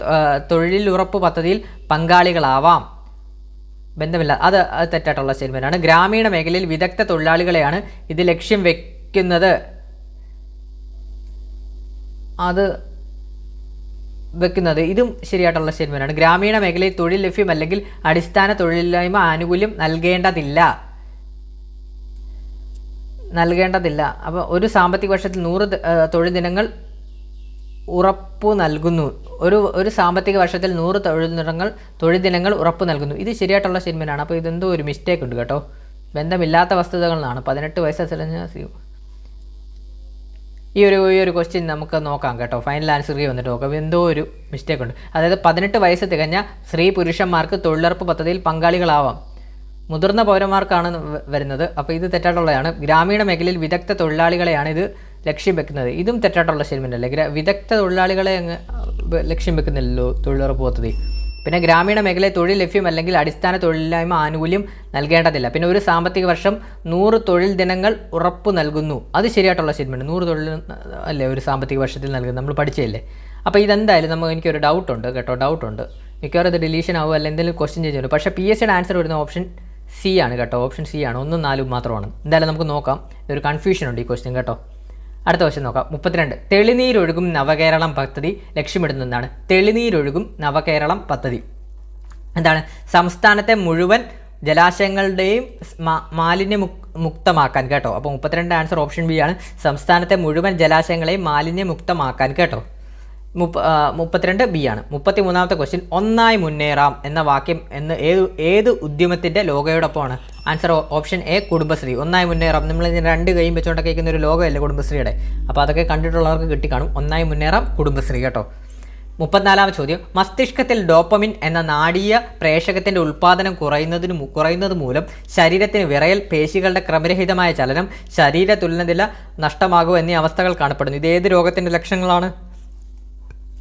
തൊഴിലുറപ്പ് പദ്ധതിയിൽ പങ്കാളികളാവാം. ബന്ധമില്ല, അത് തെറ്റായിട്ടുള്ള സ്റ്റേറ്റ്മെൻ്റ് ആണ്. ഗ്രാമീണ മേഖലയിൽ വിദഗ്ധ തൊഴിലാളികളെയാണ് ഇത് ലക്ഷ്യം വെക്കുന്നത്. ഇതും ശരിയായിട്ടുള്ള സ്റ്റേറ്റ്മെൻ്റ് ആണ്. ഗ്രാമീണ മേഖലയിൽ തൊഴിൽ ലഭ്യമല്ലെങ്കിൽ അടിസ്ഥാന തൊഴിലില്ലായ്മ ആനുകൂല്യം നൽകേണ്ടതില്ല. നൽകേണ്ടതില്ല. അപ്പോൾ ഒരു സാമ്പത്തിക വർഷത്തിൽ 100 തൊഴിൽ ദിനങ്ങൾ ഉറപ്പു നൽകുന്നു. ഒരു സാമ്പത്തിക വർഷത്തിൽ 100 തൊഴിൽ ദിനങ്ങൾ ഉറപ്പു നൽകുന്നു. ഇത് ശരിയായിട്ടുള്ള സ്റ്റേറ്റ്മെൻ്റാണ്. അപ്പോൾ ഇതെന്തോ ഒരു മിസ്റ്റേക്ക് ഉണ്ട് കേട്ടോ. ബന്ധമില്ലാത്ത വസ്തുതകളാണ്. 18 വയസ്സ് തെളിഞ്ഞ ഈ ഒരു ക്വസ്റ്റ്യൻ നമുക്ക് നോക്കാം കേട്ടോ. ഫൈനൽ ആൻസർ വന്നിട്ട് നോക്കാം. എന്തോ ഒരു മിസ്റ്റേക്ക് ഉണ്ട്. അതായത് 18 വയസ്സ് തികഞ്ഞ സ്ത്രീ പുരുഷന്മാർക്ക് തൊഴിലുറപ്പ് പദ്ധതിയിൽ പങ്കാളികളാവാം. മുതിർന്ന പൗരന്മാർക്കാണ് വരുന്നത്. അപ്പോൾ ഇത് തെറ്റായിട്ടുള്ളതാണ്. ഗ്രാമീണ മേഖലയിൽ വിദഗ്ധ തൊഴിലാളികളെയാണ് ഇത് ലക്ഷ്യം വെക്കുന്നത്. ഇതും തെറ്റായിട്ടുള്ള സ്റ്റേറ്റ്മെൻ്റ് അല്ലേ. വിദഗ്ധ തൊഴിലാളികളെ അങ്ങ് ലക്ഷ്യം വെക്കുന്നില്ലല്ലോ തൊഴിലുറപ്പ് പദ്ധതി. പിന്നെ ഗ്രാമീണ മേഖലയിൽ തൊഴിൽ ലഭ്യമല്ലെങ്കിൽ അടിസ്ഥാന തൊഴിലില്ലായ്മ ആനുകൂല്യം നൽകേണ്ടതില്ല. പിന്നെ ഒരു സാമ്പത്തിക വർഷം 100 തൊഴിൽ ദിനങ്ങൾ ഉറപ്പു നൽകുന്നു. അത് ശരിയായിട്ടുള്ള സ്റ്റേറ്റ്മെൻറ്റ്. 100 തൊഴിൽ അല്ലേ ഒരു സാമ്പത്തിക വർഷത്തിൽ നൽകുന്നത്, നമ്മൾ പഠിച്ചതല്ലേ. അപ്പോൾ ഇതെന്തായാലും എനിക്കൊരു ഡൗട്ടുണ്ട് കേട്ടോ. ഡൗട്ടുണ്ട്. മിക്കവാറും ഇത് ഡിലീഷൻ ആവുക അല്ലെങ്കിൽ എന്തെങ്കിലും ക്വസ്റ്റ്യൻ ചേഞ്ച് വരും. പക്ഷേ PSCയുടെ ആൻസർ വരുന്ന ഓപ്ഷൻ സി ആണ് കേട്ടോ. ഓപ്ഷൻ സി ആണ്. 1 4 മാത്രമാണ്. എന്തായാലും നമുക്ക് നോക്കാം. ഇതൊരു കൺഫ്യൂഷൻ ഉണ്ട് ഈ ക്വസ്റ്റ്യൻ കേട്ടോ. അടുത്ത ക്വസ്റ്റ്യൻ നോക്കാം. 32. തെളിനീരൊഴുകും നവകേരളം പദ്ധതി ലക്ഷ്യമിടുന്നതാണ്. തെളിനീരൊഴുകും നവകേരളം പദ്ധതി എന്താണ്? സംസ്ഥാനത്തെ മുഴുവൻ ജലാശയങ്ങളുടെയും മാലിന്യമുക്തമാക്കാൻ കേട്ടോ. അപ്പോൾ 32 ആൻസർ ഓപ്ഷൻ ബി ആണ്. സംസ്ഥാനത്തെ മുഴുവൻ ജലാശയങ്ങളെയും മാലിന്യമുക്തമാക്കാൻ കേട്ടോ. 32 ബി ആണ്. 33ാമത്തെ ക്വസ്റ്റ്യൻ. ഒന്നായി മുന്നേറാം എന്ന വാക്യം എന്ന് ഏത് ഉദ്യമത്തിൻ്റെ ലോഗോയോടൊപ്പമാണ്? Answer option A Kudumbashree. ഒന്നായി മുന്നേറാം, നമ്മൾ 2 കൈയും വെച്ചുകൊണ്ടൊക്കെ കേൾക്കുന്ന ഒരു ലോഗോ അല്ലേ കുടുംബശ്രീയുടെ. അപ്പോൾ അതൊക്കെ കണ്ടിട്ടുള്ളവർക്ക് കിട്ടിക്കാണും. ഒന്നായി മുന്നേറാം കുടുംബശ്രീ കേട്ടോ. 34ാമത്തെ ചോദ്യം. മസ്തിഷ്കത്തിൽ ഡോപ്പമിൻ എന്ന നാഡീയ പ്രേഷകത്തിൻ്റെ ഉൽപ്പാദനം കുറയുന്നത് മൂലം ശരീരത്തിന് വിറയൽ, പേശികളുടെ ക്രമരഹിതമായ ചലനം, ശരീര തുലനനില നഷ്ടമാകുക എന്നീ അവസ്ഥകൾ കാണപ്പെടുന്നു. ഇത് ഏത് രോഗത്തിൻ്റെ ലക്ഷണങ്ങളാണ്?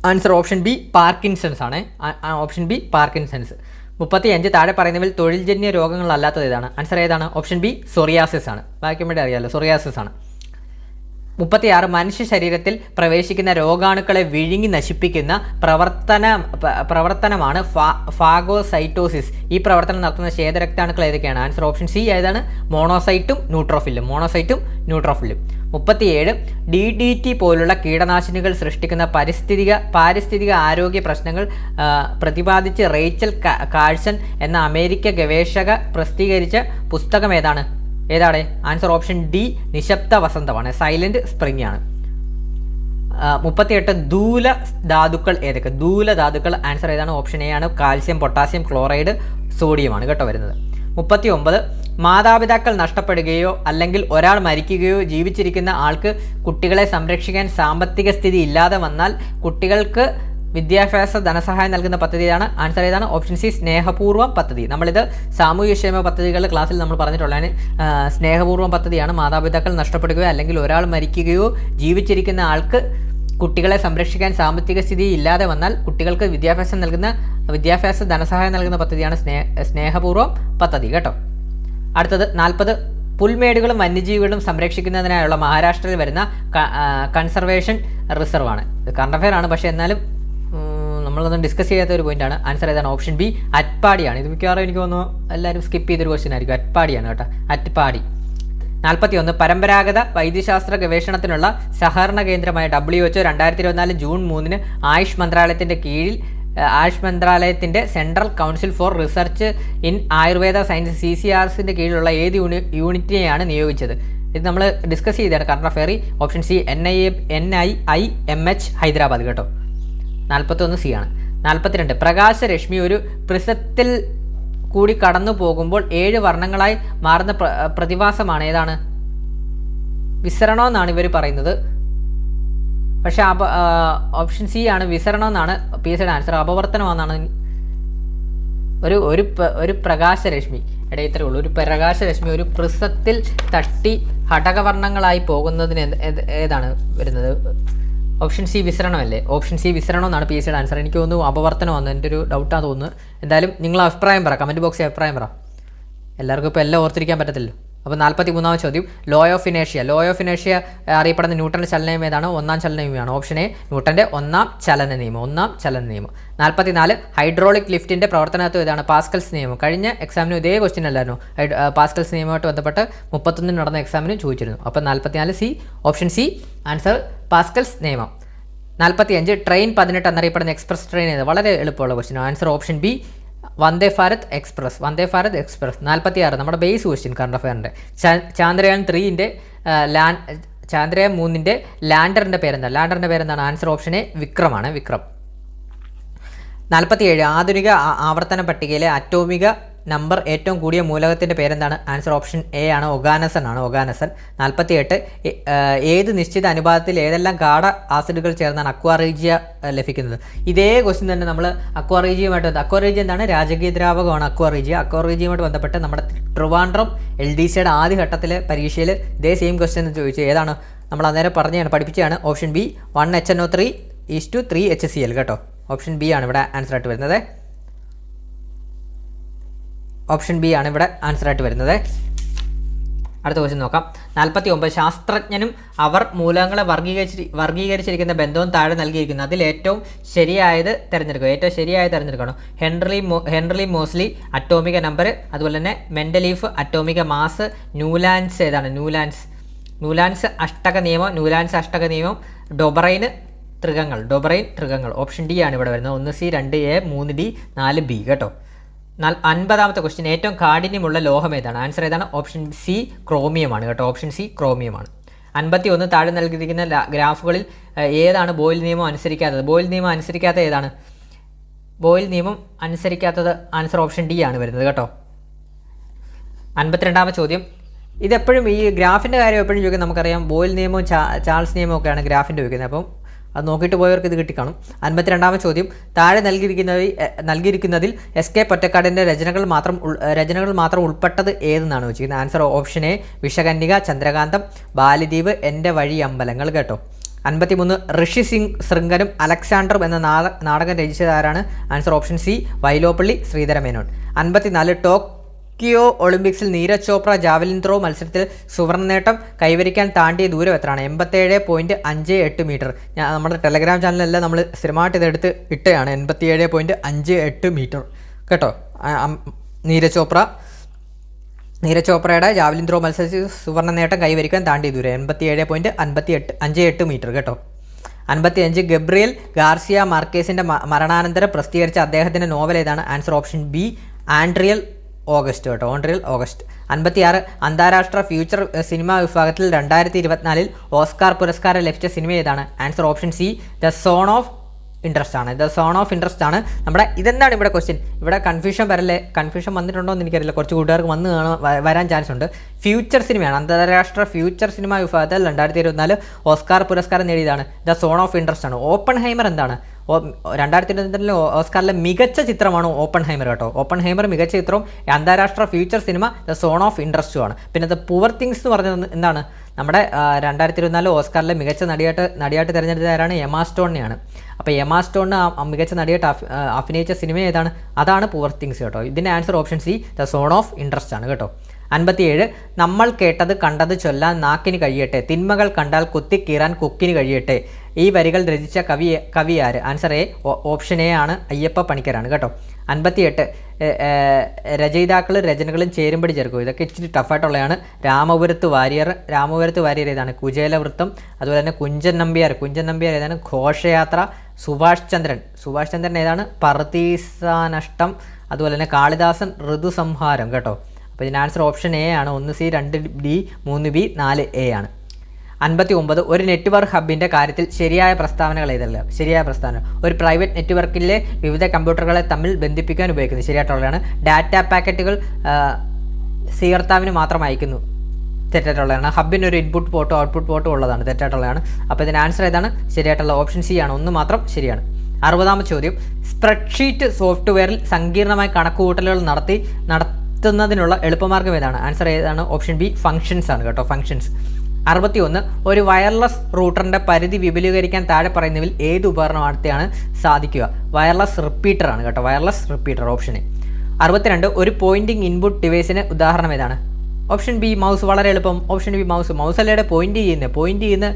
ആൻസർ ഓപ്ഷൻ ബി പാർക്കിൻസൺസ് ആണ്. Option B Parkinson's. 35. താഴെ പറയുന്നവയിൽ തൊഴിൽജന്യ രോഗങ്ങളല്ലാത്തത് ഏതാണ്? ആൻസർ ഏതാണ്? ഓപ്ഷൻ ബി സോറിയാസിസ് ആണ്. ബാക്കി വേണ്ടി അറിയാമല്ലോ, സോറിയാസിസ് ആണ്. 36. മനുഷ്യ ശരീരത്തിൽ പ്രവേശിക്കുന്ന രോഗാണുക്കളെ വിഴുങ്ങി നശിപ്പിക്കുന്ന പ്രവർത്തനമാണ് ഫാഗോസൈറ്റോസിസ്. ഈ പ്രവർത്തനം നടത്തുന്ന ശ്വേതരക്താണുക്കൾ ഏതൊക്കെയാണ്? ആൻസർ ഓപ്ഷൻ സി ഏതാണ്? മോണോസൈറ്റും ന്യൂട്രോഫിലും. 37. DDT പോലുള്ള കീടനാശിനികൾ സൃഷ്ടിക്കുന്ന പാരിസ്ഥിതിക ആരോഗ്യ പ്രശ്നങ്ങൾ പ്രതിപാദിച്ച് റേച്ചൽ കാഴ്സൺ എന്ന അമേരിക്ക ഗവേഷക പ്രസിദ്ധീകരിച്ച പുസ്തകം ഏതാണ്? ആൻസർ ഓപ്ഷൻ ഡി നിശബ്ദ വസന്തമാണ്. സൈലന്റ് സ്പ്രിംഗ് ആണ്. 38. ധൂല ധാതുക്കൾ ഏതൊക്കെ? ധൂല ധാതുക്കൾ ആൻസർ ഏതാണ്? ഓപ്ഷൻ എ ആണ്. കാൽസ്യം, പൊട്ടാസ്യം, ക്ലോറൈഡ്, സോഡിയമാണ് കേട്ടോ വരുന്നത്. 39. മാതാപിതാക്കൾ നഷ്ടപ്പെടുകയോ അല്ലെങ്കിൽ ഒരാൾ മരിക്കുകയോ ജീവിച്ചിരിക്കുന്ന ആൾക്ക് കുട്ടികളെ സംരക്ഷിക്കാൻ സാമ്പത്തിക സ്ഥിതി ഇല്ലാതെ വന്നാൽ കുട്ടികൾക്ക് വിദ്യാഭ്യാസ ധനസഹായം നൽകുന്ന പദ്ധതിയാണ്. ആൻസർ ഏതാണ്? ഓപ്ഷൻ സി സ്നേഹപൂർവ്വം പദ്ധതി. നമ്മളിത് സാമൂഹ്യക്ഷേമ പദ്ധതികളുടെ ക്ലാസ്സിൽ നമ്മൾ പറഞ്ഞിട്ടുള്ളതാണ്. സ്നേഹപൂർവ്വം പദ്ധതിയാണ്. മാതാപിതാക്കൾ നഷ്ടപ്പെടുകയോ അല്ലെങ്കിൽ ഒരാൾ മരിക്കുകയോ ജീവിച്ചിരിക്കുന്ന ആൾക്ക് കുട്ടികളെ സംരക്ഷിക്കാൻ സാമ്പത്തിക സ്ഥിതി ഇല്ലാതെ വന്നാൽ കുട്ടികൾക്ക് വിദ്യാഭ്യാസ ധനസഹായം നൽകുന്ന പദ്ധതിയാണ് സ്നേഹപൂർവ്വം പദ്ധതി കേട്ടോ. അടുത്തത് 40. പുൽമേടുകളും വന്യജീവികളും സംരക്ഷിക്കുന്നതിനായുള്ള മഹാരാഷ്ട്രയിൽ വരുന്ന കൺസർവേഷൻ റിസർവാണ്. ഇത് കറണ്ട് അഫെയർ ആണ്, പക്ഷേ എന്നാലും നമ്മളൊന്നും ഡിസ്കസ് ചെയ്യാത്ത ഒരു പോയിന്റാണ്. ആൻസർ ഏതാണ്? ഓപ്ഷൻ ബി അറ്റ്പാടിയാണ്. ഇത് മിക്കവാറും എനിക്ക് തോന്നുന്നു എല്ലാവരും സ്കിപ്പ് ചെയ്തൊരു ക്വസ്റ്റ്യൻ ആയിരിക്കും. അറ്റ്പാടിയാണ് കേട്ടോ. അറ്റ്പാടി. 41. പരമ്പരാഗത വൈദ്യശാസ്ത്ര ഗവേഷണത്തിനുള്ള സഹകരണ കേന്ദ്രമായ WHO 2024 ജൂൺ 3 ആയുഷ് മന്ത്രാലയത്തിൻ്റെ central council for research in Ayurveda science CCRSൻ്റെ കീഴിലുള്ള ഏത് യൂണിറ്റിനെയാണ് നിയോഗിച്ചത്? ഇത് നമ്മൾ ഡിസ്കസ് ചെയ്തതാണ് current affair. Option C NIIMH Hyderabad കേട്ടോ. 41 സി ആണ്. 42. പ്രകാശരശ്മി ഒരു പ്രിസത്തിൽ കൂടി കടന്നു പോകുമ്പോൾ 7 വർണ്ണങ്ങളായി മാറുന്ന പ്രതിഭാസമാണ് ഏതാണ്? വിസരണം എന്നാണ് ഇവർ പറയുന്നത്. പക്ഷേ ഓപ്ഷൻ സി ആണ് വിസരണം എന്നാണ് PSCയുടെ ആൻസർ. അപവർത്തനമാണെന്നാണ്. ഒരു പ്രകാശരശ്മി ഇത്രയേ ഉള്ളൂ. ഒരു പ്രകാശരശ്മി ഒരു പ്രിസത്തിൽ തട്ടി ഘടകവർണ്ണങ്ങളായി പോകുന്നതിന് ഏതാണ് വരുന്നത്? ഓപ്ഷൻ സി വിസരണമല്ലേ? ഓപ്ഷൻ സി വിസരണം എന്നാണ് PSCയുടെ ആൻസർ. എനിക്ക് തോന്നുന്നു അപവർത്തനമാണ്. എൻ്റെ ഒരു ഡൗട്ടാണ് തോന്നുന്നത്. എന്തായാലും നിങ്ങൾ അഭിപ്രായം പറ, കമൻറ്റ് ബോക്സിൽ അഭിപ്രായം പറ. എല്ലാവർക്കും ഇപ്പോൾ എല്ലാം ഓർത്തിരിക്കാൻ പറ്റത്തില്ലോ. അപ്പോൾ 43ാമത്തെ ചോദ്യം. ലോ ഓഫ് ഇനേഷ്യ അറിയപ്പെടുന്ന ന്യൂട്ടൻ്റെ ചലനനിയമം ഏതാണ്? ഒന്നാം ചലനനിയമമാണ്. ഓപ്ഷൻ എ ന്യൂട്ടൻ്റെ ഒന്നാം ചലന നിയമം. 44. ഹൈഡ്രോളിക് ലിഫ്റ്റിൻ്റെ പ്രവർത്തനത്വം ഏതാണ്? പാസ്കൽസ് നിയമം. കഴിഞ്ഞ എക്സാമിനും ഇതേ ക്വസ്റ്റ്യൻ അല്ലായിരുന്നു. പാസ്കൽസ് നിയമമായിട്ട് ബന്ധപ്പെട്ട് 31 നടന്ന എക്സാമിനും ചോദിച്ചിരുന്നു. അപ്പോൾ 44 C. Option C answer Pascal's നിയമം. 45. ട്രെയിൻ 18 എന്നറിയപ്പെടുന്ന എക്സ്പ്രസ് ട്രെയിൻ ഏത്? വളരെ എളുപ്പമുള്ള question. Answer option B Vande Bharat express 46 നമ്മുടെ ബേസ് ക്വസ്റ്റ്യൻ കറണ്ട് അഫയറിൻ്റെ. ചാന്ദ്രയാൻ 3ൻ്റെ ചാന്ദ്രയാൻ 3ൻ്റെ ലാൻഡറിൻ്റെ പേരെന്താണ്? ആൻസർ ഓപ്ഷൻ എ വിക്രമാണ്. വിക്രം. 47 ആധുനിക ആവർത്തന പട്ടികയിലെ അറ്റോമിക നമ്പർ ഏറ്റവും കൂടിയ മൂലകത്തിൻ്റെ പേരെന്താണ്? ആൻസർ ഓപ്ഷൻ എ ആണ്, ഒഗാനസൺ. 48 ഏത് നിശ്ചിത അനുപാതത്തിൽ ഏതെല്ലാം ഗാഢ ആസിഡുകൾ ചേർന്നാണ് അക്വാറീജിയ ലഭിക്കുന്നത്? ഇതേ ക്വസ്റ്റ്യൻ തന്നെ നമ്മൾ അക്വാറീജിയ എന്താണ്? രാജകീയ ദ്രാവകമാണ് അക്വാറീജിയുമായിട്ട് ബന്ധപ്പെട്ട് നമ്മുടെ ട്രിവാൻഡ്രം LDCയുടെ ആദ്യ ഘട്ടത്തിലെ പരീക്ഷയിൽ ഇതേ സെയിം ക്വസ്റ്റ്യൻ ചോദിച്ചു. ഏതാണ്? നമ്മൾ അന്നേരം പഠിപ്പിച്ചതാണ്. ഓപ്ഷൻ ബി 1HNO3:3HCl കേട്ടോ. ഓപ്ഷൻ ബി ആണ് ഇവിടെ ആൻസർ ആയിട്ട് വരുന്നത്. അടുത്ത ക്വസ്റ്റ്യൻ നോക്കാം. 49 ശാസ്ത്രജ്ഞനും അവർ മൂലകങ്ങളെ വർഗീകരിച്ചിരിക്കുന്ന ബന്ധവും താഴെ നൽകിയിരിക്കുന്നു. അതിൽ ഏറ്റവും ശരിയായത് തിരഞ്ഞെടുക്കണം. ഹെൻറി മോസ്ലി അറ്റോമിക നമ്പർ, അതുപോലെ തന്നെ മെൻഡലീഫ് അറ്റോമിക മാസ്, ന്യൂലാൻസ് ന്യൂലാൻസ് അഷ്ടക നിയമം, ഡൊബറൈൻ തൃകങ്ങൾ. ഓപ്ഷൻ ഡി ആണ് ഇവിടെ വരുന്നത്. 1C 2A 3D 4B കേട്ടോ. 50ാമത്തെ ക്വസ്റ്റ്യൻ ഏറ്റവും കാഠിന്യമുള്ള ലോഹം ഏതാണ്? ആൻസർ ഏതാണ്? ഓപ്ഷൻ സി ക്രോമിയമാണ് കേട്ടോ. Option C ക്രോമിയമാണ്. 51 താഴെ നൽകിയിരിക്കുന്ന ഗ്രാഫുകളിൽ ഏതാണ് ബോയിൽ നിയമം അനുസരിക്കാത്തത്? ഏതാണ് ബോയിൽ നിയമം അനുസരിക്കാത്തത്? ആൻസർ ഓപ്ഷൻ ഡി ആണ് വരുന്നത് കേട്ടോ. 52ാമത്തെ ചോദ്യം. ഇതെപ്പോഴും ഈ ഗ്രാഫിൻ്റെ കാര്യം എപ്പോഴും ചോദിക്കുന്നത് നമുക്കറിയാം. ബോയിൽ നിയമവും ചാൾസ് നിയമവും ഒക്കെയാണ് ഗ്രാഫിൻ്റെ ചോദിക്കുന്നത്. അപ്പം അത് നോക്കിയിട്ട് പോയവർക്ക് ഇത് കിട്ടിക്കാണും. 52ാമത്തെ ചോദ്യം. താഴെ നൽകിയിരിക്കുന്നതിൽ SK പൊറ്റക്കാടിൻ്റെ രചനകൾ മാത്രം ഉൾപ്പെട്ടത് ഏതെന്നാണ് ചോദിക്കുന്നത്? ആൻസർ ഓപ്ഷൻ എ വിഷകന്യക, ചന്ദ്രകാന്തം, ബാലിദ്വീപ്, എൻ്റെ വഴി അമ്പലങ്ങൾ കേട്ടോ. 53 ഋഷി ശൃംഗനും അലക്സാണ്ടറും എന്ന നാടകം രചിച്ചത് ആരാണ്? Answer option C Vyloppilli Sreedhara Menon. 54 Tokyo ഒളിമ്പിക്സിൽ നീരജ് ചോപ്ര ജാവലിൻ ത്രോ മത്സരത്തിൽ സുവർണ്ണ നേട്ടം കൈവരിക്കാൻ താണ്ടിയ ദൂരം എത്രയാണ്? 87.58 മീറ്റർ. നമ്മുടെ ടെലഗ്രാം ചാനലിലെല്ലാം നമ്മൾ സ്ഥിരമായിട്ട് ഇതെടുത്ത് ഇട്ടയാണ്. 87.58 മീറ്റർ കേട്ടോ. നീരജ് ചോപ്രയുടെ ജാവലിൻ ത്രോ മത്സരത്തിൽ സുവർണ്ണ നേട്ടം കൈവരിക്കാൻ താണ്ടിയ ദൂരം 87.58 മീറ്റർ കേട്ടോ. 55 ഗബ്രിയൽ ഗാർസിയ മാർക്കേസിൻ്റെ മരണാനന്തരം പ്രസിദ്ധീകരിച്ച അദ്ദേഹത്തിൻ്റെ നോവൽ ഏതാണ്? ആൻസർ ഓപ്ഷൻ ബി ആൻഡ്രിയൽ ഓഗസ്റ്റ് കേട്ടോ. 56 അന്താരാഷ്ട്ര ഫ്യൂച്ചർ സിനിമാ വിഭാഗത്തിൽ 2024 ഓസ്കാർ പുരസ്കാരം ലഭിച്ച സിനിമ ഏതാണ്? Answer option C the zone of interest ആണ്. നമ്മുടെ ഇതെന്താണ് ഇവിടെ ക്വസ്റ്റ്യൻ? ഇവിടെ കൺഫ്യൂഷൻ വന്നിട്ടുണ്ടോ എന്ന് എനിക്കറിയില്ല. കുറച്ച് കൂട്ടുകാർക്ക് വരാൻ ചാൻസ് ഉണ്ട്. ഫ്യൂച്ചർ സിനിമയാണ്. അന്താരാഷ്ട്ര ഫ്യൂച്ചർ സിനിമാ വിഭാഗത്തിൽ 2024 ഓസ്കാർ പുരസ്കാരം നേടിയതാണ്. ദ സോൺ ഓഫ് ഇൻട്രസ്റ്റ് ആണ്. ഓപ്പൺഹൈമർ എന്താണ്? 2022 ഓസ്കാറിലെ മികച്ച ചിത്രമാണ് ഓപ്പൺഹൈമർ കേട്ടോ. ഓപ്പൺഹൈമർ മികച്ച ചിത്രവും അന്താരാഷ്ട്ര feature cinema the zone of ഇൻട്രസ്റ്റും ആണ്. പിന്നെ ദ പുവർ തിങ്സ് എന്ന് പറഞ്ഞത് എന്താണ്? നമ്മുടെ 2024 ഓസ്കാറിലെ മികച്ച നടിയായിട്ട് തിരഞ്ഞെടുത്ത ആരാണ്? എമാ സ്റ്റോണിനെയാണ്. അപ്പോൾ എമാ സ്റ്റോണിന് മികച്ച നടിയായിട്ട് അഭിനയിച്ച സിനിമ ഏതാണ്? അതാണ് പുവർ തിങ്സ് കേട്ടോ. ഇതിൻ്റെ answer option C the zone of interest ആണ് കേട്ടോ. 57 നമ്മൾ കേട്ടത് കണ്ടത് ചൊല്ലാൻ നാക്കിന് കഴിയട്ടെ, തിന്മകൾ കണ്ടാൽ കുത്തിക്കീറാൻ കൊക്കിന് കഴിയട്ടെ. ഈ വരികൾ രചിച്ച കവി ആര്? ആൻസർ എ ഓപ്ഷൻ എ ആണ്, അയ്യപ്പ പണിക്കരാണ് കേട്ടോ. 58 രചനകളും ചേരുമ്പടി ചേർക്കും. ഇതൊക്കെ ഇച്ചിരി ടഫായിട്ടുള്ളതാണ്. രാമപുരത്ത് വാര്യർ ഏതാണ്? കുചേലവൃത്തം. അതുപോലെ തന്നെ കുഞ്ചൻ നമ്പ്യാർ ഏതാണ്? ഘോഷയാത്ര. സുഭാഷ് ചന്ദ്രൻ ഏതാണ്? പർദീസാനഷ്ടം. അതുപോലെ തന്നെ കാളിദാസൻ ഋതുസംഹാരം കേട്ടോ. അപ്പോൾ ഇതിൻ്റെ ആൻസർ ഓപ്ഷൻ എ ആണ്. 1C 2D 3B 4A ആണ്. 59 ഒരു നെറ്റ്വർക്ക് ഹബിൻ്റെ കാര്യത്തിൽ ശരിയായ പ്രസ്താവനകൾ ഏതെല്ലാം? ശരിയായ പ്രസ്താവന. ഒരു പ്രൈവറ്റ് നെറ്റ്വർക്കിലെ വിവിധ കമ്പ്യൂട്ടറുകളെ തമ്മിൽ ബന്ധിപ്പിക്കാൻ ഉപയോഗിക്കുന്നത്. ശരിയായിട്ടുള്ളതാണ്. ഡാറ്റ പാക്കറ്റുകൾ സ്വീകർത്താവിന് മാത്രം അയക്കുന്നു. തെറ്റായിട്ടുള്ളതാണ്. ഹബിന് ഒരു ഇൻപുട്ട് പോർട്ടും ഔട്ട്പുട്ട് പോർട്ടും ഉള്ളതാണ്. തെറ്റായിട്ടുള്ളതാണ്. അപ്പോൾ ഇതിൻ്റെ ആൻസർ ഏതാണ്? ശരിയായിട്ടുള്ള ഓപ്ഷൻ സി ആണ്. 1 മാത്രം ശരിയാണ്. 60ാമത്തെ ചോദ്യം. സ്പ്രെഡ്ഷീറ്റ് സോഫ്റ്റ്വെയറിൽ സങ്കീർണമായ കണക്കുകൂട്ടലുകൾ നടത്തുന്നതിനുള്ള എളുപ്പമാർഗ്ഗം ഏതാണ്? ആൻസർ ഏതാണ്? ഓപ്ഷൻ ബി ഫങ്ഷൻസ് ആണ് കേട്ടോ. ഫങ്ഷൻസ്. 61 ഒരു വയർലെസ് റൂട്ടറിൻ്റെ പരിധി വിപുലീകരിക്കാൻ താഴെ പറയുന്നതിൽ ഏത് ഉപകരണത്തെയാണ് സാധിക്കുക? വയർലെസ് റിപ്പീറ്റർ ആണ് കേട്ടോ. Wireless repeater option A. 62 ഒരു പോയിന്റിംഗ് ഇൻപുട്ട് ഡിവൈസിന് ഉദാഹരണം ഏതാണ്? Option B mouse. വളരെ എളുപ്പം. ഓപ്ഷൻ ബി മൗസ് അല്ലേടെ പോയിന്റ് ചെയ്യുന്ന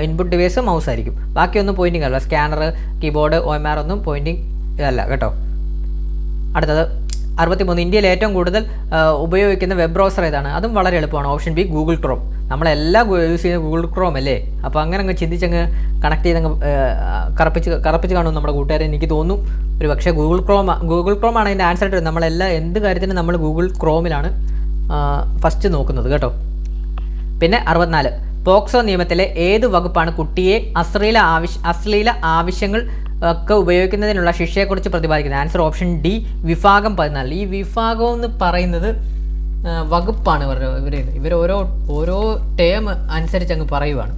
ഇൻപുട്ട് ഡിവൈസ് മൗസ് ആയിരിക്കും. ബാക്കിയൊന്നും പോയിന്റിംഗ് അല്ല. സ്കാനർ, കീബോർഡ്, OMR ഒന്നും പോയിന്റിംഗ് അല്ല കേട്ടോ. അടുത്തത് 63 ഇന്ത്യയിൽ ഏറ്റവും കൂടുതൽ ഉപയോഗിക്കുന്ന വെബ് ബ്രൗസർ ഏതാണ്? അതും വളരെ എളുപ്പമാണ്. Option B Google Chrome. നമ്മളെല്ലാം യൂസ് ചെയ്യുന്ന ഗൂഗിൾ ക്രോം അല്ലേ? അപ്പോൾ അങ്ങനെ അങ്ങ് ചിന്തിച്ചങ്ങ് കണക്ട് ചെയ്തങ്ങ് കറപ്പിച്ച് കാണും നമ്മുടെ കൂട്ടുകാരെ എനിക്ക് തോന്നുന്നു. ഒരു പക്ഷേ ഗൂഗിൾ ക്രോം ആണ് അതിൻ്റെ ആൻസർ ആയിട്ട്. നമ്മളെല്ലാം എന്ത് കാര്യത്തിനും നമ്മൾ ഗൂഗിൾ ക്രോമിലാണ് ഫസ്റ്റ് നോക്കുന്നത് കേട്ടോ. പിന്നെ 64 പോക്സോ നിയമത്തിലെ ഏത് വകുപ്പാണ് കുട്ടിയെ അശ്ലീല ആവശ്യങ്ങൾ ഒക്കെ ഉപയോഗിക്കുന്നതിനുള്ള ശിക്ഷയെക്കുറിച്ച് പ്രതിപാദിക്കുന്നത്? ആൻസർ ഓപ്ഷൻ ഡി വിഭാഗം 14. ഈ വിഭാഗം എന്ന് പറയുന്നത് വകുപ്പാണ് ഇവർ ഓരോ ടേം അനുസരിച്ച് അങ്ങ് പറയുവാണ്.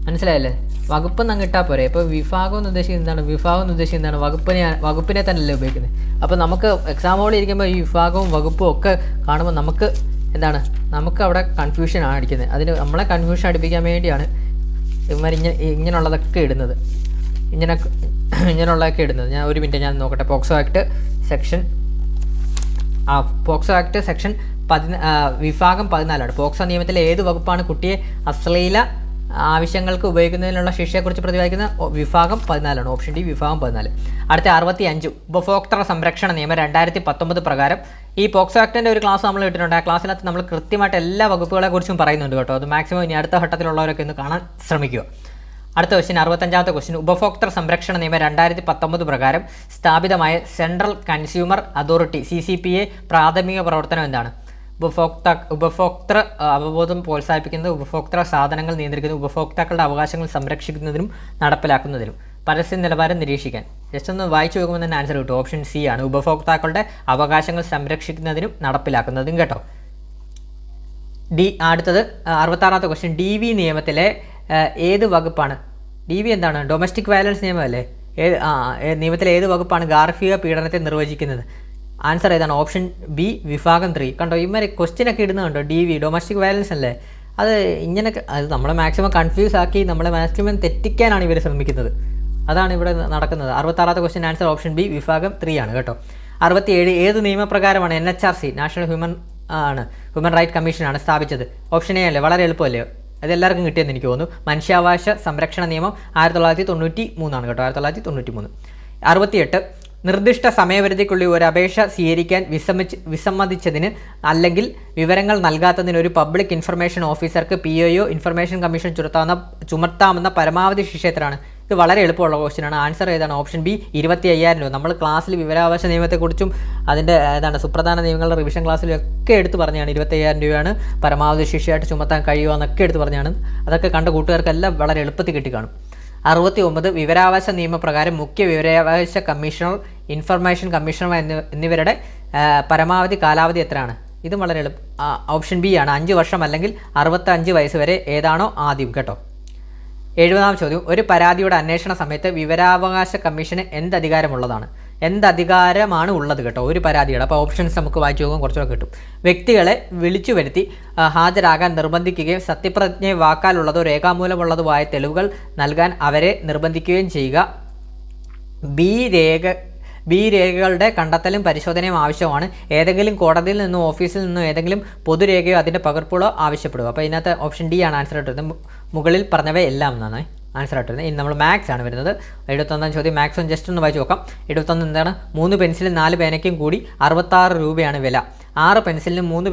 മനസ്സിലായല്ലേ? വകുപ്പ് എന്ന് അങ്ങ് ഇട്ടാൽ പോരെ. ഇപ്പോൾ വിഭാഗം എന്ന് ഉദ്ദേശിക്കുന്നത് എന്താണ്? വകുപ്പിനെ തന്നെയല്ലേ ഉപയോഗിക്കുന്നത്. അപ്പോൾ നമുക്ക് എക്സാം ഹോളിൽ ഇരിക്കുമ്പോൾ ഈ വിഭാഗവും വകുപ്പും ഒക്കെ കാണുമ്പോൾ നമുക്ക് അവിടെ കൺഫ്യൂഷനാണ് അടിക്കുന്നത്. അതിന് നമ്മളെ കൺഫ്യൂഷൻ അടിപ്പിക്കാൻ വേണ്ടിയാണ് ഇവന്മാർ ഇങ്ങനെയുള്ളതൊക്കെ ഇടുന്നത്. ഇങ്ങനെയുള്ളതൊക്കെ ഇടുന്നത്. ഞാൻ ഒരു മിനിറ്റ് ഞാൻ നോക്കട്ടെ. പോക്സോ ആക്ട് സെക്ഷൻ വിഭാഗം 14 പോക്സോ നിയമത്തിലെ ഏത് വകുപ്പാണ് കുട്ടിയെ അശ്ലീല ആവശ്യങ്ങൾക്ക് ഉപയോഗിക്കുന്നതിനുള്ള ശിക്ഷയെക്കുറിച്ച് പ്രതിപാദിക്കുന്ന? വിഭാഗം 14 ഓപ്ഷൻ ഡി വിഭാഗം 14. അടുത്ത 65 ഉപഭോക്തൃ സംരക്ഷണ നിയമം 2019 പ്രകാരം ഈ പോക്സോ ആക്ടിൻ്റെ ഒരു ക്ലാസ് നമ്മൾ ഇട്ടിട്ടുണ്ട്. ആ ക്ലാസ്സിനകത്ത് നമ്മൾ കൃത്യമായിട്ട് എല്ലാ വകുപ്പുകളെ കുറിച്ചും പറയുന്നുണ്ട് കേട്ടോ. അത് മാക്സിമം ഇനി അടുത്ത ഘട്ടത്തിലുള്ളവരൊക്കെ ഒന്ന് കാണാൻ ശ്രമിക്കുക. അടുത്ത ക്വസ്റ്റ്യൻ 65ാമത്തെ ക്വസ്റ്റ്യൻ ഉപഭോക്തൃ സംരക്ഷണ നിയമം 2019 പ്രകാരം സ്ഥാപിതമായ സെൻട്രൽ കൺസ്യൂമർ അതോറിറ്റി CCPA പ്രാഥമിക പ്രവർത്തനം എന്താണ്? ഉപഭോക്തൃ അവബോധം പ്രോത്സാഹിപ്പിക്കുന്നത്, ഉപഭോക്തൃ സാധനങ്ങൾ നിയന്ത്രിക്കുന്നത്, ഉപഭോക്താക്കളുടെ അവകാശങ്ങൾ സംരക്ഷിക്കുന്നതിനും നടപ്പിലാക്കുന്നതിനും, പരസ്യ നിലവാരം നിരീക്ഷിക്കാൻ. ജസ്റ്റ് ഒന്ന് വായിച്ചു നോക്കുമ്പോൾ തന്നെ ആൻസർ കിട്ടും. ഓപ്ഷൻ സി ആണ് ഉപഭോക്താക്കളുടെ അവകാശങ്ങൾ സംരക്ഷിക്കുന്നതിനും നടപ്പിലാക്കുന്നതും കേട്ടോ. അടുത്തത് 66ാമത്തെ ക്വസ്റ്റ്യൻ DV നിയമത്തിലെ ഏത് വകുപ്പാണ്? DV എന്താണ്? ഡൊമസ്റ്റിക് വയലൻസ് നിയമമല്ലേ? നിയമത്തിലെ ഏത് വകുപ്പാണ് ഗാർഹിക പീഡനത്തെ നിർവചിക്കുന്നത്? ആൻസർ ഏതാണ്? ഓപ്ഷൻ ബി വിഭാഗം 3. കണ്ടോ ഇവരെ ക്വസ്റ്റ്യനൊക്കെ ഇടുന്നുണ്ടോ? DV ഡൊമസ്റ്റിക് വയലൻസ് അല്ലേ? അത് നമ്മളെ മാക്സിമം കൺഫ്യൂസ് ആക്കി നമ്മളെ മാക്സിമം തെറ്റിക്കാനാണ് ഇവർ ശ്രമിക്കുന്നത്. അതാണ് ഇവിടെ നടക്കുന്നത്. 66ാമത്തെ ക്വസ്റ്റ്യൻ ആൻസർ ഓപ്ഷൻ ബി വിഭാഗം 3 ആണ് കേട്ടോ. 67 ഏത് നിയമപ്രകാരമാണ് NHRC നാഷണൽ ഹ്യൂമൻ റൈറ്റ് കമ്മീഷനാണ് സ്ഥാപിച്ചത്? ഓപ്ഷൻ എ അല്ലേ? വളരെ എളുപ്പമല്ലേ? അതെല്ലാവർക്കും കിട്ടിയെന്ന് എനിക്ക് തോന്നുന്നു. മനുഷ്യാവകാശ സംരക്ഷണ നിയമം 1993 കേട്ടോ. 1993. 68 നിർദ്ദിഷ്ട സമയപരിധിക്കുള്ളിൽ ഒരു അപേക്ഷ സ്വീകരിക്കാൻ വിസമ്മതിച്ചതിന് അല്ലെങ്കിൽ വിവരങ്ങൾ നൽകാത്തതിന് ഒരു പബ്ലിക് ഇൻഫർമേഷൻ ഓഫീസർക്ക് PIO ഇൻഫർമേഷൻ കമ്മീഷൻ ചുമത്താവുന്ന പരമാവധി ശിക്ഷ എത്രയാണ്? ഇത് വളരെ എളുപ്പമുള്ള ക്വസ്റ്റ്യനാണ്. ആൻസർ ഏതാണ്? ഓപ്ഷൻ ബി 25,000 രൂപ. നമ്മൾ ക്ലാസ്സിൽ വിവരാവകാശ നിയമത്തെക്കുറിച്ചും അതിൻ്റെ സുപ്രധാന നിയമങ്ങളുടെ റിവിഷൻ ക്ലാസ്സിലൊക്കെ എടുത്ത് പറഞ്ഞാണ് 25,000 രൂപയാണ് പരമാവധി ശിക്ഷയായിട്ട് ചുമത്താൻ കഴിയുമോ എന്നൊക്കെ എടുത്ത് പറഞ്ഞാണ്. അതൊക്കെ കണ്ട കൂട്ടുകാർക്കെല്ലാം വളരെ എളുപ്പത്തിൽ കിട്ടിക്കാണും. 69 വിവരാവകാശ നിയമപ്രകാരം മുഖ്യ വിവരാവകാശ കമ്മീഷണർ, ഇൻഫർമേഷൻ കമ്മീഷണർ എന്നിവരുടെ പരമാവധി കാലാവധി എത്രയാണ്? ഇതും വളരെ ഓപ്ഷൻ ബി ആണ് 5 വർഷം അല്ലെങ്കിൽ 65 വയസ്സ് വരെ ഏതാണോ ആദ്യം കേട്ടോ. 70ാം ചോദ്യം ഒരു പരാതിയുടെ അന്വേഷണ സമയത്ത് വിവരാവകാശ കമ്മീഷന് എന്തധികാരമാണ് ഉള്ളത് കേട്ടോ ഒരു പരാതിയുടെ. അപ്പോൾ ഓപ്ഷൻസ് നമുക്ക് വായിച്ചു നോക്കാൻ കുറച്ചുകൂടെ കിട്ടും. വ്യക്തികളെ വിളിച്ചു വരുത്തി ഹാജരാകാൻ നിർബന്ധിക്കുകയും സത്യപ്രതിജ്ഞ വാക്കാലുള്ളതോ രേഖാമൂലമുള്ളതോ ആയ തെളിവുകൾ നൽകാൻ അവരെ നിർബന്ധിക്കുകയും ചെയ്യുക. ബി രേഖകളുടെ കണ്ടെത്തലും പരിശോധനയും ആവശ്യമാണ്. ഏതെങ്കിലും കോടതിയിൽ നിന്നോ ഓഫീസിൽ നിന്നോ ഏതെങ്കിലും പൊതുരേഖയോ അതിൻ്റെ പകർപ്പുകളോ ആവശ്യപ്പെടുക. അപ്പോൾ ഇതിനകത്ത് ഓപ്ഷൻ ഡി ആണ് ആൻസർ ആയിട്ട് വരുന്നത്. മുകളിൽ പറഞ്ഞവയെല്ലാം എന്നാണ് ആൻസർ ആയിട്ട് വരുന്നത്. ഇനി നമ്മൾ മാത്സ് ആണ് വരുന്നത്. 71ാം ചോദ്യം മാത്സ് ഒന്ന് ജസ്റ്റ് ഒന്ന് വായിച്ച് നോക്കാം. 71 എന്താണ്? 3 പെൻസിലും 4 പേനയ്ക്കും കൂടി 66 രൂപയാണ് വില. 6 പെൻസിലിനും 3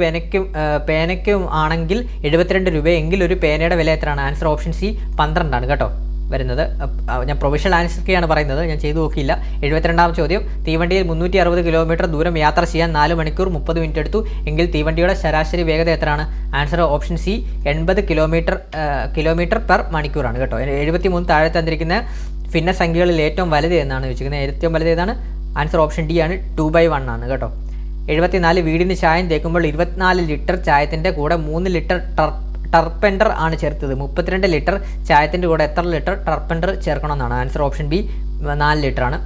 പേനയ്ക്കും ആണെങ്കിൽ 72 രൂപ. എങ്കിൽ ഒരു പേനയുടെ വില എത്രയാണ്? ആൻസർ ഓപ്ഷൻ സി 12 ആണ് കേട്ടോ വരുന്നത്. ഞാൻ പ്രൊവിഷണൽ ആൻസറൊക്കെയാണ് പറയുന്നത്, ഞാൻ ചെയ്തു നോക്കിയില്ല. 72ാം ചോദ്യം തീവണ്ടിയിൽ 360 കിലോമീറ്റർ ദൂരം യാത്ര ചെയ്യാൻ 4 മണിക്കൂർ 30 മിനിറ്റ് എടുത്തു എങ്കിൽ തീവണ്ടിയുടെ ശരാശരി വേഗത എത്രയാണ്? Answer option C 80 kilometre per മണിക്കൂറാണ് കേട്ടോ. 73 താഴെ തന്നിരിക്കുന്ന ഭിന്നസംഖ്യകളിൽ ഏറ്റവും വലുത് എന്നാണ് ചോദിച്ചിരിക്കുന്നത്. ഏറ്റവും വലുത് ഏതാണ്? ആൻസർ ഓപ്ഷൻ ഡി ആണ് 2/1 ആണ് കേട്ടോ. 74 വീടിന് ചായം തേക്കുമ്പോൾ 24 ലിറ്റർ ചായത്തിൻ്റെ കൂടെ 3 ലിറ്റർ ടർപ്പൻഡർ ആണ് ചേർത്തത്. 32 ലിറ്റർ ചായത്തിൻ്റെ കൂടെ എത്ര ലിറ്റർ ടർപ്പൻഡർ ചേർക്കണമെന്നാണ്? ആൻസർ ഓപ്ഷൻ ബി 4 ലിറ്റർ ആണ്.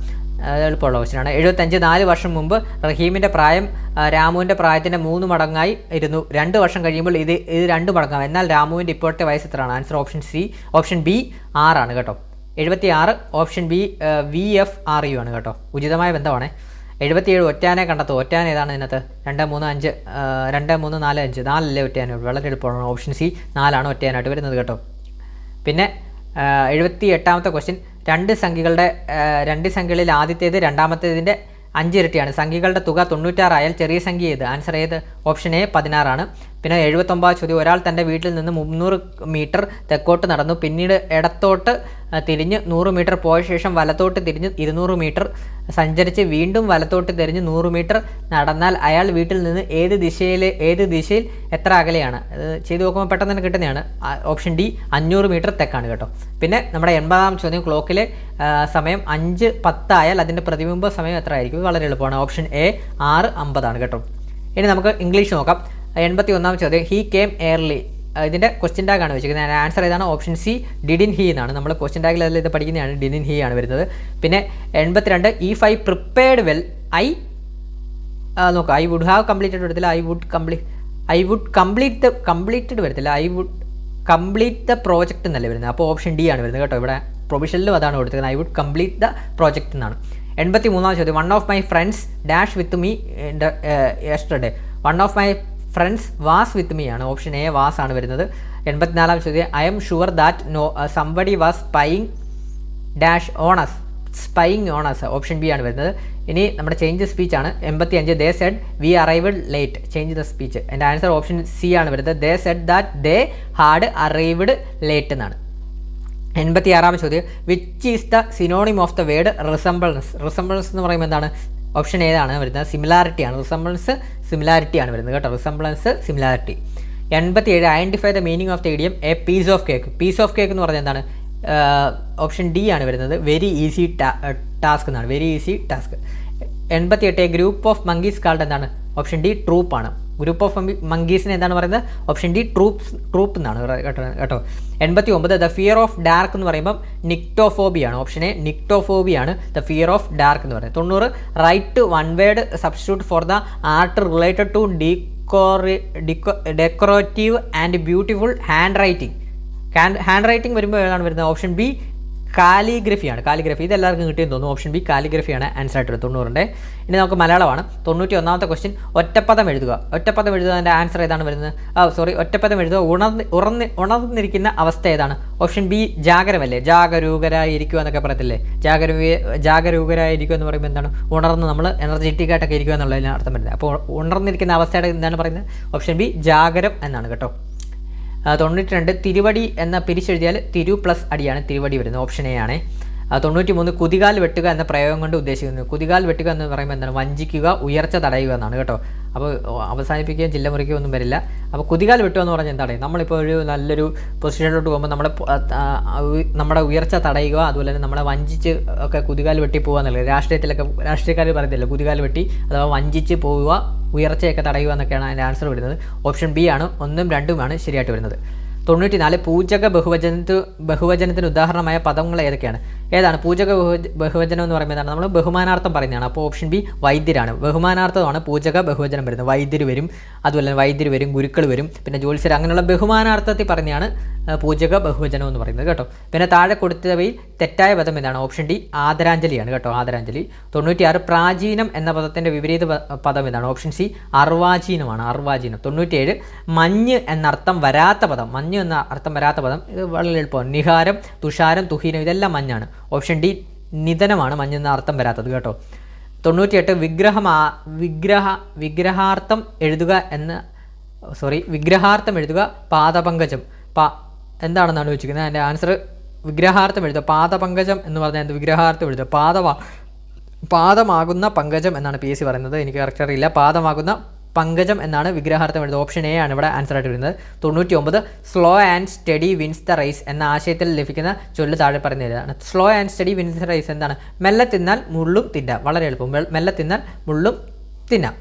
എളുപ്പമുള്ള ക്വസ്റ്റ്യനാണ്. 75 4 വർഷം മുമ്പ് റഹീമിൻ്റെ പ്രായം രാമുവിൻ്റെ പ്രായത്തിൻ്റെ 3 മടങ്ങായി ഇരുന്നു. 2 വർഷം കഴിയുമ്പോൾ ഇത് 2 മടങ്ങാം. എന്നാൽ രാമുവിൻ്റെ ഇപ്പോഴത്തെ വയസ്സ് എത്രയാണ്? ആൻസർ ഓപ്ഷൻ ബി 6 ആണ് കേട്ടോ. 76 ഓപ്ഷൻ ബി VFRU ആണ് കേട്ടോ. ഉചിതമായ ബന്ധമാണ്. 77 ഒറ്റാനെ കണ്ടെത്തും. ഒറ്റാൻ ഏതാണ് ഇതിനകത്ത്? 2, 3, 5 2, 3, 4, 5 4 ഒറ്റാനുള്ളൂ. വളരെ എളുപ്പമാണ്. ഓപ്ഷൻ സി 4 ആണ് ഒറ്റാനായിട്ട് വരുന്നത് കേട്ടോ. പിന്നെ 78ാമത്തെ ക്വസ്റ്റ്യൻ രണ്ട് സംഖ്യകളിൽ ആദ്യത്തേത് രണ്ടാമത്തേതിൻ്റെ 5 ഇരട്ടിയാണ്. സംഖ്യകളുടെ തുക 96 ആയാൽ ചെറിയ സംഖ്യ ഏത്? ആൻസർ ഏത്? ഓപ്ഷൻ എ 16 ആണ്. പിന്നെ 79 ചോദ്യം, ഒരാൾ തൻ്റെ വീട്ടിൽ നിന്ന് 300 മീറ്റർ തെക്കോട്ട് നടന്നു, പിന്നീട് ഇടത്തോട്ട് തിരിഞ്ഞ് 100 മീറ്റർ പോയ ശേഷം വലത്തോട്ട് തിരിഞ്ഞ് 200 മീറ്റർ സഞ്ചരിച്ച് വീണ്ടും വലത്തോട്ട് തിരിഞ്ഞ് 100 മീറ്റർ നടന്നാൽ അയാൾ വീട്ടിൽ നിന്ന് ഏത് ദിശയിൽ എത്ര അകലെയാണ്? ചെയ്ത് നോക്കുമ്പോൾ പെട്ടെന്ന് തന്നെ കിട്ടുന്നതാണ്. ഓപ്ഷൻ ഡി 500 മീറ്റർ തെക്കാണ് കേട്ടോ. പിന്നെ നമ്മുടെ 80 ചോദ്യം, ക്ലോക്കിലെ സമയം 5:10 ആയാൽ അതിൻ്റെ പ്രതിബിംബ സമയം എത്ര ആയിരിക്കും? വളരെ എളുപ്പമാണ്. ഓപ്ഷൻ എ 6:50 കേട്ടോ. ഇനി നമുക്ക് ഇംഗ്ലീഷ് നോക്കാം. 81 ചോദ്യം, ഹി കെയിം എയർലി. ഇതിൻ്റെ ക്വസ്റ്റ്യൻ ടാഗ് ആണ് വെച്ചിരിക്കുന്നത്. ആൻസർ ഏതാണ്? ഓപ്ഷൻ സി ഡിഡിൻ ഹി എന്നാണ്. നമ്മൾ ക്വസ്റ്റ്യൻ ടാഗിൽ അതിൽ ഇത് പഠിക്കുന്നതാണ്. ഡിഡിൻ ഹി ആണ് വരുന്നത്. പിന്നെ 82, ഇഫ് ഐ പ്രിപ്പയർഡ് വെൽ നോക്കാം, ഐ വുഡ് ഹാവ് കംപ്ലീറ്റഡ് വരത്തില്ല, ഐ വുഡ് കംപ്ലീറ്റഡ് വരത്തില്ല, I would complete the project എന്നല്ലേ വരുന്നത്. അപ്പോൾ ഓപ്ഷൻ ഡി ആണ് വരുന്നത് കേട്ടോ. ഇവിടെ പ്രൊവിഷനിലും അതാണ് കൊടുത്തിരിക്കുന്നത്, I would complete the project എന്നാണ്. 83 ചോദ്യം, one of my friends dash with me yesterday. One of my friends was with me ആണ്. ഓപ്ഷൻ എ വാസ് ആണ് വരുന്നത്. 84 ചോദ്യം, I am sure that somebody was dash spying on us. Option B ആണ് വരുന്നത്. ഇനി നമ്മുടെ ചേഞ്ച് സ്പീച്ച് ആണ്. 85, they said we arrived late. Change the speech. എൻ്റെ ആൻസർ ഓപ്ഷൻ സി ആണ് വരുന്നത്. ദേ said that they had arrived late എന്നാണ്. 86 ചോദ്യം, which is the synonym of the word resembles. Resembles എന്ന് പറയുമ്പോൾ എന്താണ്? ഓപ്ഷൻ ഏതാണ് വരുന്നത്? സിമിലാരിറ്റി ആണ്. റിസംബിൾസ് സിമിലാരിറ്റി ആണ് വരുന്നത് കേട്ടോ. Resemblance similarity. 87, identify the meaning of the idiom a piece of cake. Piece of cake എന്ന് പറഞ്ഞാൽ എന്താണ്? ഓപ്ഷൻ ഡി ആണ് വരുന്നത്. വെരി ഈസി ടാസ്ക് എന്നാണ്. Very easy task. 88, group of monkeys called എന്താണ്? ഓപ്ഷൻ ഡി ട്രൂപ്പ് ആണ്. ഗ്രൂപ്പ് ഓഫ് മങ്കീസിനെ എന്താണ് പറയുന്നത്? ഓപ്ഷൻ ഡി ട്രൂപ്പ് എന്നാണ് കേട്ടോ. 89, ദ ഫിയർ ഓഫ് ഡാർക്ക് എന്ന് പറയുമ്പം നിക്ടോഫോബിയാണ്. ഓപ്ഷൻ എ നിക്ടോഫോബിയാണ് ദ ഫിയർ ഓഫ് ഡാർക്ക് എന്ന് പറയുന്നത്. 90, write one word substitute for the art related to decorative and beautiful hand writing. Hand writing വരുമ്പോൾ ഏതാണ് വരുന്നത്? Option B കാലിഗ്രഫിയാണ്. കാലിഗ്രഫി ഇത് എല്ലാവർക്കും കിട്ടിയെന്ന് തോന്നുന്നു. ഓപ്ഷൻ ബി കാലിഗ്രഫിയാണ് ആൻസർ ആയിട്ട് 90-ൻ്റെ. ഇനി നമുക്ക് മലയാളമാണ്. 91 ക്വസ്റ്റ്യൻ, ഒറ്റപ്പദം എഴുതുക. ഒറ്റപ്പദം എഴുതുന്നതിൻ്റെ ആൻസർ ഏതാണ് വരുന്നത്? ഒറ്റപ്പദം എഴുതുക. ഉണർന്നിരിക്കുന്ന അവസ്ഥ ഏതാണ്? Option B ജാഗരമല്ലേ? ജാഗരൂകരായിരിക്കുക എന്നൊക്കെ പറയത്തില്ലേ? ജാഗരൂകരായിരിക്കുക എന്ന് പറയുമ്പോൾ എന്താണ്? ഉണർന്ന് നമ്മൾ എനർജറ്റിക് ആയിട്ടൊക്കെ ഇരിക്കുക എന്നുള്ളതിന് അർത്ഥം വരുന്നത്. അപ്പോൾ ഉണർന്നിരിക്കുന്ന അവസ്ഥയുടെ എന്താണ് പറയുന്നത്? ഓപ്ഷൻ ബി ജാഗരം എന്നാണ് കേട്ടോ. 92, തിരുവടി എന്ന പിരിച്ചെഴുതിയാൽ തിരു പ്ലസ് അടിയാണ് തിരുവടി വരുന്നത്. ഓപ്ഷൻ എ ആണ്. 93, കുതികാൽ വെട്ടുക എന്ന പ്രയോഗം കൊണ്ട് ഉദ്ദേശിക്കുന്നത്. കുതികാൽ വെട്ടുക എന്ന് പറയുമ്പോൾ എന്താണ്? വഞ്ചിക്കുക, ഉയർച്ച തടയുക എന്നാണ് കേട്ടോ. അപ്പോൾ അവസാനിപ്പിക്കുകയും ജില്ല മുറിക്കുകയും ഒന്നും വരില്ല. അപ്പോൾ കുതികാൽ വെട്ടുക എന്ന് പറഞ്ഞാൽ എന്താണ്? നമ്മളിപ്പോൾ ഒരു നല്ലൊരു പൊസിഷനിലോട്ട് പോകുമ്പോൾ നമ്മുടെ ഉയർച്ച തടയുക, അതുപോലെ തന്നെ നമ്മളെ വഞ്ചിച്ച് ഒക്കെ കുതികാൽ വെട്ടി പോകുക എന്നുള്ളത് രാഷ്ട്രീയക്കാർ പറയത്തില്ല, കുതികാൽ വെട്ടി അഥവാ വഞ്ചിച്ച് പോവുക, ഉയർച്ചയൊക്കെ തടയുക എന്നൊക്കെയാണ് അതിൻ്റെ ആൻസർ വരുന്നത്. ഓപ്ഷൻ ബി ആണ്. 1ഉം 2ഉമാണ് ശരിയായിട്ട് വരുന്നത്. 94, പൂജക ബഹുവചനത്തിന് ഉദാഹരണമായ പദങ്ങൾ ഏതൊക്കെയാണ്? ഏതാണ് പൂജക ബഹുവചനം എന്ന് പറയുമ്പോൾ എന്താണ്? നമ്മൾ ബഹുമാനാർത്ഥം പറയുന്നതാണ്. അപ്പോൾ ഓപ്ഷൻ ബി വൈദ്യരാണ്. ബഹുമാനാർത്ഥമാണ് പൂജക ബഹുവചനം വരുന്നത്. വൈദ്യർ വരും, അതുപോലെ തന്നെ വൈദ്യർ വരും, ഗുരുക്കൾ വരും, പിന്നെ ജ്യോത്സ്യർ, അങ്ങനെയുള്ള ബഹുമാനാർത്ഥത്തിൽ പറഞ്ഞാണ് പൂജക ബഹുവചനം എന്ന് പറയുന്നത് കേട്ടോ. പിന്നെ താഴെ കൊടുത്തവയിൽ തെറ്റായ പദം എന്താണ്? ഓപ്ഷൻ ഡി ആദരാഞ്ജലിയാണ് കേട്ടോ. ആദരാഞ്ജലി. 96, പ്രാചീനം എന്ന പദത്തിൻ്റെ വിപരീത പദം എന്താണ്? Option C അർവാചീനമാണ്. അർവാചീനം. 97, മഞ്ഞ് എന്നർത്ഥം വരാത്ത പദം. മഞ്ഞ് എന്ന അർത്ഥം വരാത്ത പദം ഇത് വളരെ എളുപ്പമാണ്. നിഹാരം, തുഷാരം, തുഹീനം ഇതെല്ലാം മഞ്ഞാണ്. ഓപ്ഷൻ ഡി നിധനമാണ് മഞ്ഞ് എന്ന അർത്ഥം വരാത്തത് കേട്ടോ. 98, വിഗ്രഹാർത്ഥം എഴുതുക പാദപങ്കജം. എന്താണെന്നാണ് ചോദിച്ചിരിക്കുന്നത്. അതിൻ്റെ ആൻസർ വിഗ്രഹാർത്ഥം എഴുതുക. പാദപങ്കജം എന്ന് പറഞ്ഞാൽ എന്ത്? വിഗ്രഹാർത്ഥം എഴുതുക. പാദമാകുന്ന പങ്കജം എന്നാണ് PSC പറയുന്നത്. എനിക്ക് കറക്റ്റ് അറിയില്ല. പാദമാകുന്ന പങ്കജം എന്നാണ് വിഗ്രഹാർത്ഥം എഴുതുന്നത്. ഓപ്ഷൻ എ ആണ് ഇവിടെ ആൻസർ ആയിട്ട് വരുന്നത്. 99, slow and steady wins the race എന്ന ആശയത്തിൽ ലഭിക്കുന്ന ചൊല്ല് താഴെ പറയുന്നതാണ്. Slow and steady wins the race എന്താണ്? മെല്ലെ തിന്നാൽ മുള്ളും തിന്നാം. വളരെ എളുപ്പം. മെല്ലെ തിന്നാൽ മുള്ളും തിന്നാം.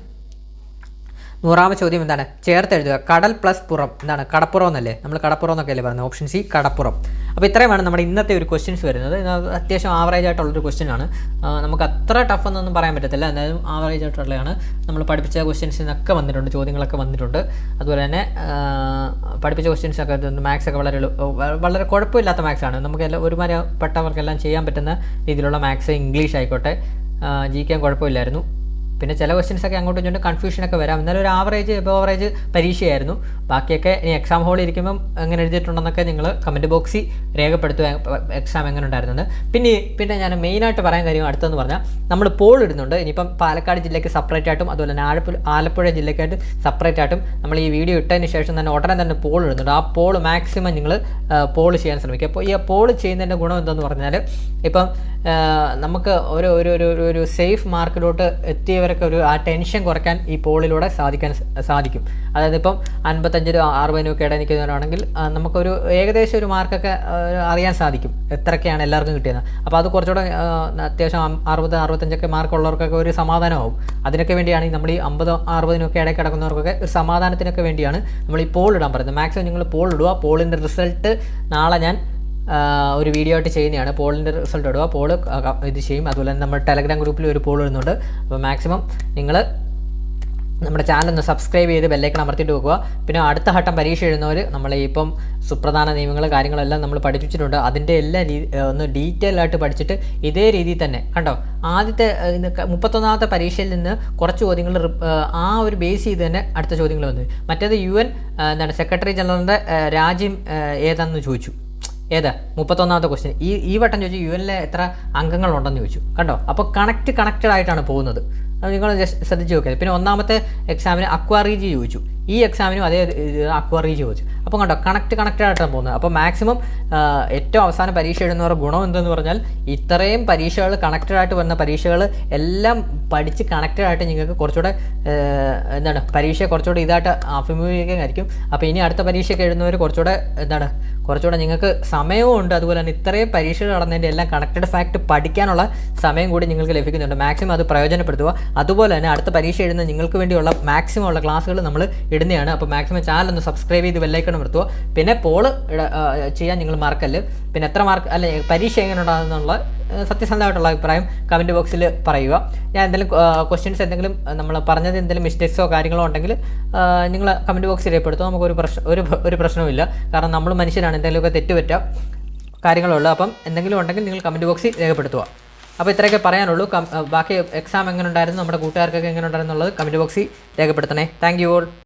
100ാമത്തെ ചോദ്യം എന്താണ്? ചേർത്ത് എഴുതുക. കടൽ പ്ലസ് പുറം എന്താണ്? കടപ്പുറം എന്നല്ലേ? നമ്മൾ കടപ്പുറം എന്നൊക്കെ അല്ലേ പറയുന്നത്. ഓപ്ഷൻ സി കടപ്പുറം. അപ്പോൾ ഇത്രയുമാണ് നമ്മുടെ ഇന്നത്തെ ഒരു ക്വസ്റ്റ്യൻസ് വരുന്നത്. അത്യാവശ്യം ആവറേജ് ആയിട്ടുള്ളൊരു ക്വസ്റ്റ്യൻ ആണ്. നമുക്ക് അത്ര ടഫ് എന്നൊന്നും പറയാൻ പറ്റത്തില്ല. എന്തായാലും ആവറേജ് ആയിട്ടുള്ളതാണ്. നമ്മൾ പഠിപ്പിച്ച ക്വസ്റ്റ്യൻസിനൊക്കെ വന്നിട്ടുണ്ട്, ചോദ്യങ്ങളൊക്കെ വന്നിട്ടുണ്ട്. അതുപോലെ തന്നെ പഠിപ്പിച്ച ക്വസ്റ്റ്യൻസൊക്കെ മാത്സൊക്കെ വളരെ കുഴപ്പമില്ലാത്ത മാത്സാണ്. നമുക്ക് ഒരുമാതിരി പെട്ടവർക്കെല്ലാം ചെയ്യാൻ പറ്റുന്ന രീതിയിലുള്ള മാത്സ്. ഇംഗ്ലീഷ് ആയിക്കോട്ടെ, GK കുഴപ്പമില്ലായിരുന്നു. പിന്നെ ചില ക്വസ്റ്റ്യൻസൊക്കെ അങ്ങോട്ടും ഇങ്ങോട്ടും കൺഫ്യൂഷനൊക്കെ വരാം. എന്നാലും ഒരു ആവറേജ് എബോവ് ആവറേജ് പരീക്ഷയായിരുന്നു. ബാക്കിയൊക്കെ ഇനി എക്സാം ഹോളിൽ ഇരിക്കുമ്പം എങ്ങനെ എഴുതിയിട്ടുണ്ടെന്നൊക്കെ നിങ്ങൾ കമൻറ്റ് ബോക്സിൽ രേഖപ്പെടുത്തുക എക്സാം എങ്ങനെ ഉണ്ടായിരുന്നത്. പിന്നെ ഞാൻ മെയിനായിട്ട് പറയാൻ കാര്യം അടുത്തെന്ന് പറഞ്ഞാൽ നമ്മൾ പോൾ ഇടുന്നുണ്ട്. ഇനിയിപ്പം പാലക്കാട് ജില്ലയ്ക്ക് സെപ്പറേറ്റ് ആയിട്ടും അതുപോലെ തന്നെ ആലപ്പുഴ ജില്ലയ്ക്കായിട്ട് സെപ്പറേറ്റ് ആയിട്ടും നമ്മൾ ഈ വീഡിയോ ഇട്ടതിന് ശേഷം തന്നെ ഉടനെ തന്നെ പോൾ ഇടുന്നുണ്ട്. ആ പോൾ മാക്സിമം നിങ്ങൾ പോൾ ചെയ്യാൻ ശ്രമിക്കുക. അപ്പോൾ ഈ പോൾ ചെയ്യുന്നതിൻ്റെ ഗുണം എന്തെന്ന് പറഞ്ഞാൽ ഇപ്പം നമുക്ക് ഒരു സേഫ് മാർക്കിലോട്ട് എത്തിയവരൊക്കെ ആ ടെൻഷൻ കുറയ്ക്കാൻ ഈ പോളിലൂടെ സാധിക്കും. അതായത് ഇപ്പം 55-60 ഒക്കെ ഇടയിൽ നിൽക്കുന്നവരാണെങ്കിൽ നമുക്കൊരു ഏകദേശം ഒരു മാർക്കൊക്കെ അറിയാൻ സാധിക്കും എത്രയൊക്കെയാണ് എല്ലാവർക്കും കിട്ടിയത്. അപ്പോൾ അത് കുറച്ചുകൂടെ അത്യാവശ്യം 60-65 മാർക്കുള്ളവർക്കൊക്കെ ഒരു സമാധാനമാവും. അതിനൊക്കെ വേണ്ടിയാണ് നമ്മൾ ഈ 50-60 ഇടയിൽ കിടക്കുന്നവർക്കൊക്കെ ഒരു സമാധാനത്തിനൊക്കെ വേണ്ടിയാണ് നമ്മൾ ഈ പോൾ ഇടാൻ പറയുന്നത്. മാക്സിമം നിങ്ങൾ പോൾ ഇടുക. പോളിൻ്റെ റിസൾട്ട് നാളെ ഞാൻ ഒരു വീഡിയോ ആയിട്ട് ചെയ്യുന്നതാണ്. പോളിൻ്റെ റിസൾട്ട് ഇടുക, പോൾ ഇത് ചെയ്യും. അതുപോലെ തന്നെ നമ്മൾ ടെലഗ്രാം ഗ്രൂപ്പിൽ ഒരു പോൾ ഇടുന്നുണ്ട്. അപ്പോൾ മാക്സിമം നിങ്ങൾ നമ്മുടെ ചാനൽ ഒന്ന് സബ്സ്ക്രൈബ് ചെയ്ത് ബെല്ലൈക്കൺ അമർത്തിയിട്ട് വെക്കുക. പിന്നെ അടുത്ത ഘട്ടം പരീക്ഷ എഴുതുന്നവർ നമ്മൾ ഇപ്പം സുപ്രധാന നിയമങ്ങൾ കാര്യങ്ങളെല്ലാം നമ്മൾ പഠിപ്പിച്ചിട്ടുണ്ട്. അതിൻ്റെ എല്ലാ ഒന്ന് ഡീറ്റെയിൽ ആയിട്ട് പഠിച്ചിട്ട് ഇതേ രീതിയിൽ തന്നെ കണ്ടോ, ആദ്യത്തെ 31ാമത്തെ പരീക്ഷയിൽ നിന്ന് കുറച്ച് ചോദ്യങ്ങൾ ആ ഒരു ബേസ് ചെയ്ത് തന്നെ അടുത്ത ചോദ്യങ്ങൾ വന്നു. മറ്റേത് UN സെക്രട്ടറി ജനറലിൻ്റെ രാജ്യം ഏതാണെന്ന് ചോദിച്ചു. ഏതാ 31ാമത്തെ ക്വസ്റ്റ്യൻ. ഈ വട്ടം ചോദിച്ചു UN എത്ര അംഗങ്ങളുണ്ടെന്ന് ചോദിച്ചു. കണ്ടോ, അപ്പോൾ കണക്റ്റഡ് ആയിട്ടാണ് പോകുന്നത്. അത് നിങ്ങൾ ജസ്റ്റ് ശ്രദ്ധിച്ച് നോക്കിയത്. പിന്നെ ഒന്നാമത്തെ എക്സാമിന് അക്വാറീജി ചോദിച്ചു. ഈ എക്സാമിനും അതേ അക്വാറീജി ചോദിച്ചു. അപ്പോൾ കണ്ടോ, കണക്റ്റഡ് ആയിട്ടാണ് പോകുന്നത്. അപ്പോൾ മാക്സിമം ഏറ്റവും അവസാനം പരീക്ഷ എഴുതുന്നവരുടെ ഗുണം എന്തെന്ന് പറഞ്ഞാൽ ഇത്രയും പരീക്ഷകൾ കണക്റ്റഡ് ആയിട്ട് വരുന്ന പരീക്ഷകൾ എല്ലാം പഠിച്ച് കണക്റ്റഡ് ആയിട്ട് നിങ്ങൾക്ക് കുറച്ചുകൂടെ പരീക്ഷ കുറച്ചുകൂടെ ഇതായിട്ട് അഭിമുഖീകരിക്കാനായിരിക്കും. അപ്പോൾ ഇനി അടുത്ത പരീക്ഷയ്ക്ക് എഴുതുന്നവർ കുറച്ചുകൂടെ നിങ്ങൾക്ക് സമയവും ഉണ്ട്. അതുപോലെ തന്നെ ഇത്രയും പരീക്ഷകൾ നടന്നതിൻ്റെ എല്ലാം കണക്റ്റഡ് ഫാക്ട് പഠിക്കാനുള്ള സമയം കൂടി നിങ്ങൾക്ക് ലഭിക്കുന്നുണ്ട്. മാക്സിമം അത് പ്രയോജനപ്പെടുത്തുക. അതുപോലെ തന്നെ അടുത്ത പരീക്ഷ എഴുതുന്ന നിങ്ങൾക്ക് വേണ്ടിയുള്ള മാക്സിമം ഉള്ള ക്ലാസ്സുകൾ നമ്മൾ ഇടുന്നതാണ്. അപ്പോൾ മാക്സിമം ചാനൽ ഒന്ന് സബ്സ്ക്രൈബ് ചെയ്ത് ബെല്ലൈക്കൺ അമർത്തുക. പിന്നെ പോൾ ചെയ്യാൻ നിങ്ങൾ മറക്കല്ല്. പിന്നെ എത്ര മാർക്ക് അല്ലെ പരീക്ഷ എങ്ങനെ ഉണ്ടാകുന്നുള്ള സത്യസന്ധമായിട്ടുള്ള അഭിപ്രായം കമൻറ്റ് ബോക്സിൽ പറയുക. ഞാൻ എന്തെങ്കിലും ക്വസ്റ്റ്യൻസ് എന്തെങ്കിലും നമ്മൾ പറഞ്ഞത് എന്തെങ്കിലും മിസ്റ്റേക്സോ കാര്യങ്ങളോ ഉണ്ടെങ്കിൽ നിങ്ങൾ കമൻറ്റ് ബോക്സിൽ രേഖപ്പെടുത്തുക. നമുക്കൊരു ഒരു പ്രശ്നവുമില്ല. കാരണം നമ്മൾ മനുഷ്യരാണ്, എന്തെങ്കിലുമൊക്കെ തെറ്റുപറ്റാം കാര്യങ്ങളുള്ളൂ. അപ്പം എന്തെങ്കിലും ഉണ്ടെങ്കിൽ നിങ്ങൾ കമൻറ്റ് ബോക്സിൽ രേഖപ്പെടുത്തുക. അപ്പോൾ ഇത്രയൊക്കെ പറയാനുള്ളൂ. ബാക്കി എക്സാം എങ്ങനെ ഉണ്ടായിരുന്നു, നമ്മുടെ കൂട്ടുകാർക്കൊക്കെ എങ്ങനെ ഉണ്ടായിരുന്നുള്ളത് കമൻറ്റ് ബോക്സിൽ രേഖപ്പെടുത്തണേ. Thank you all.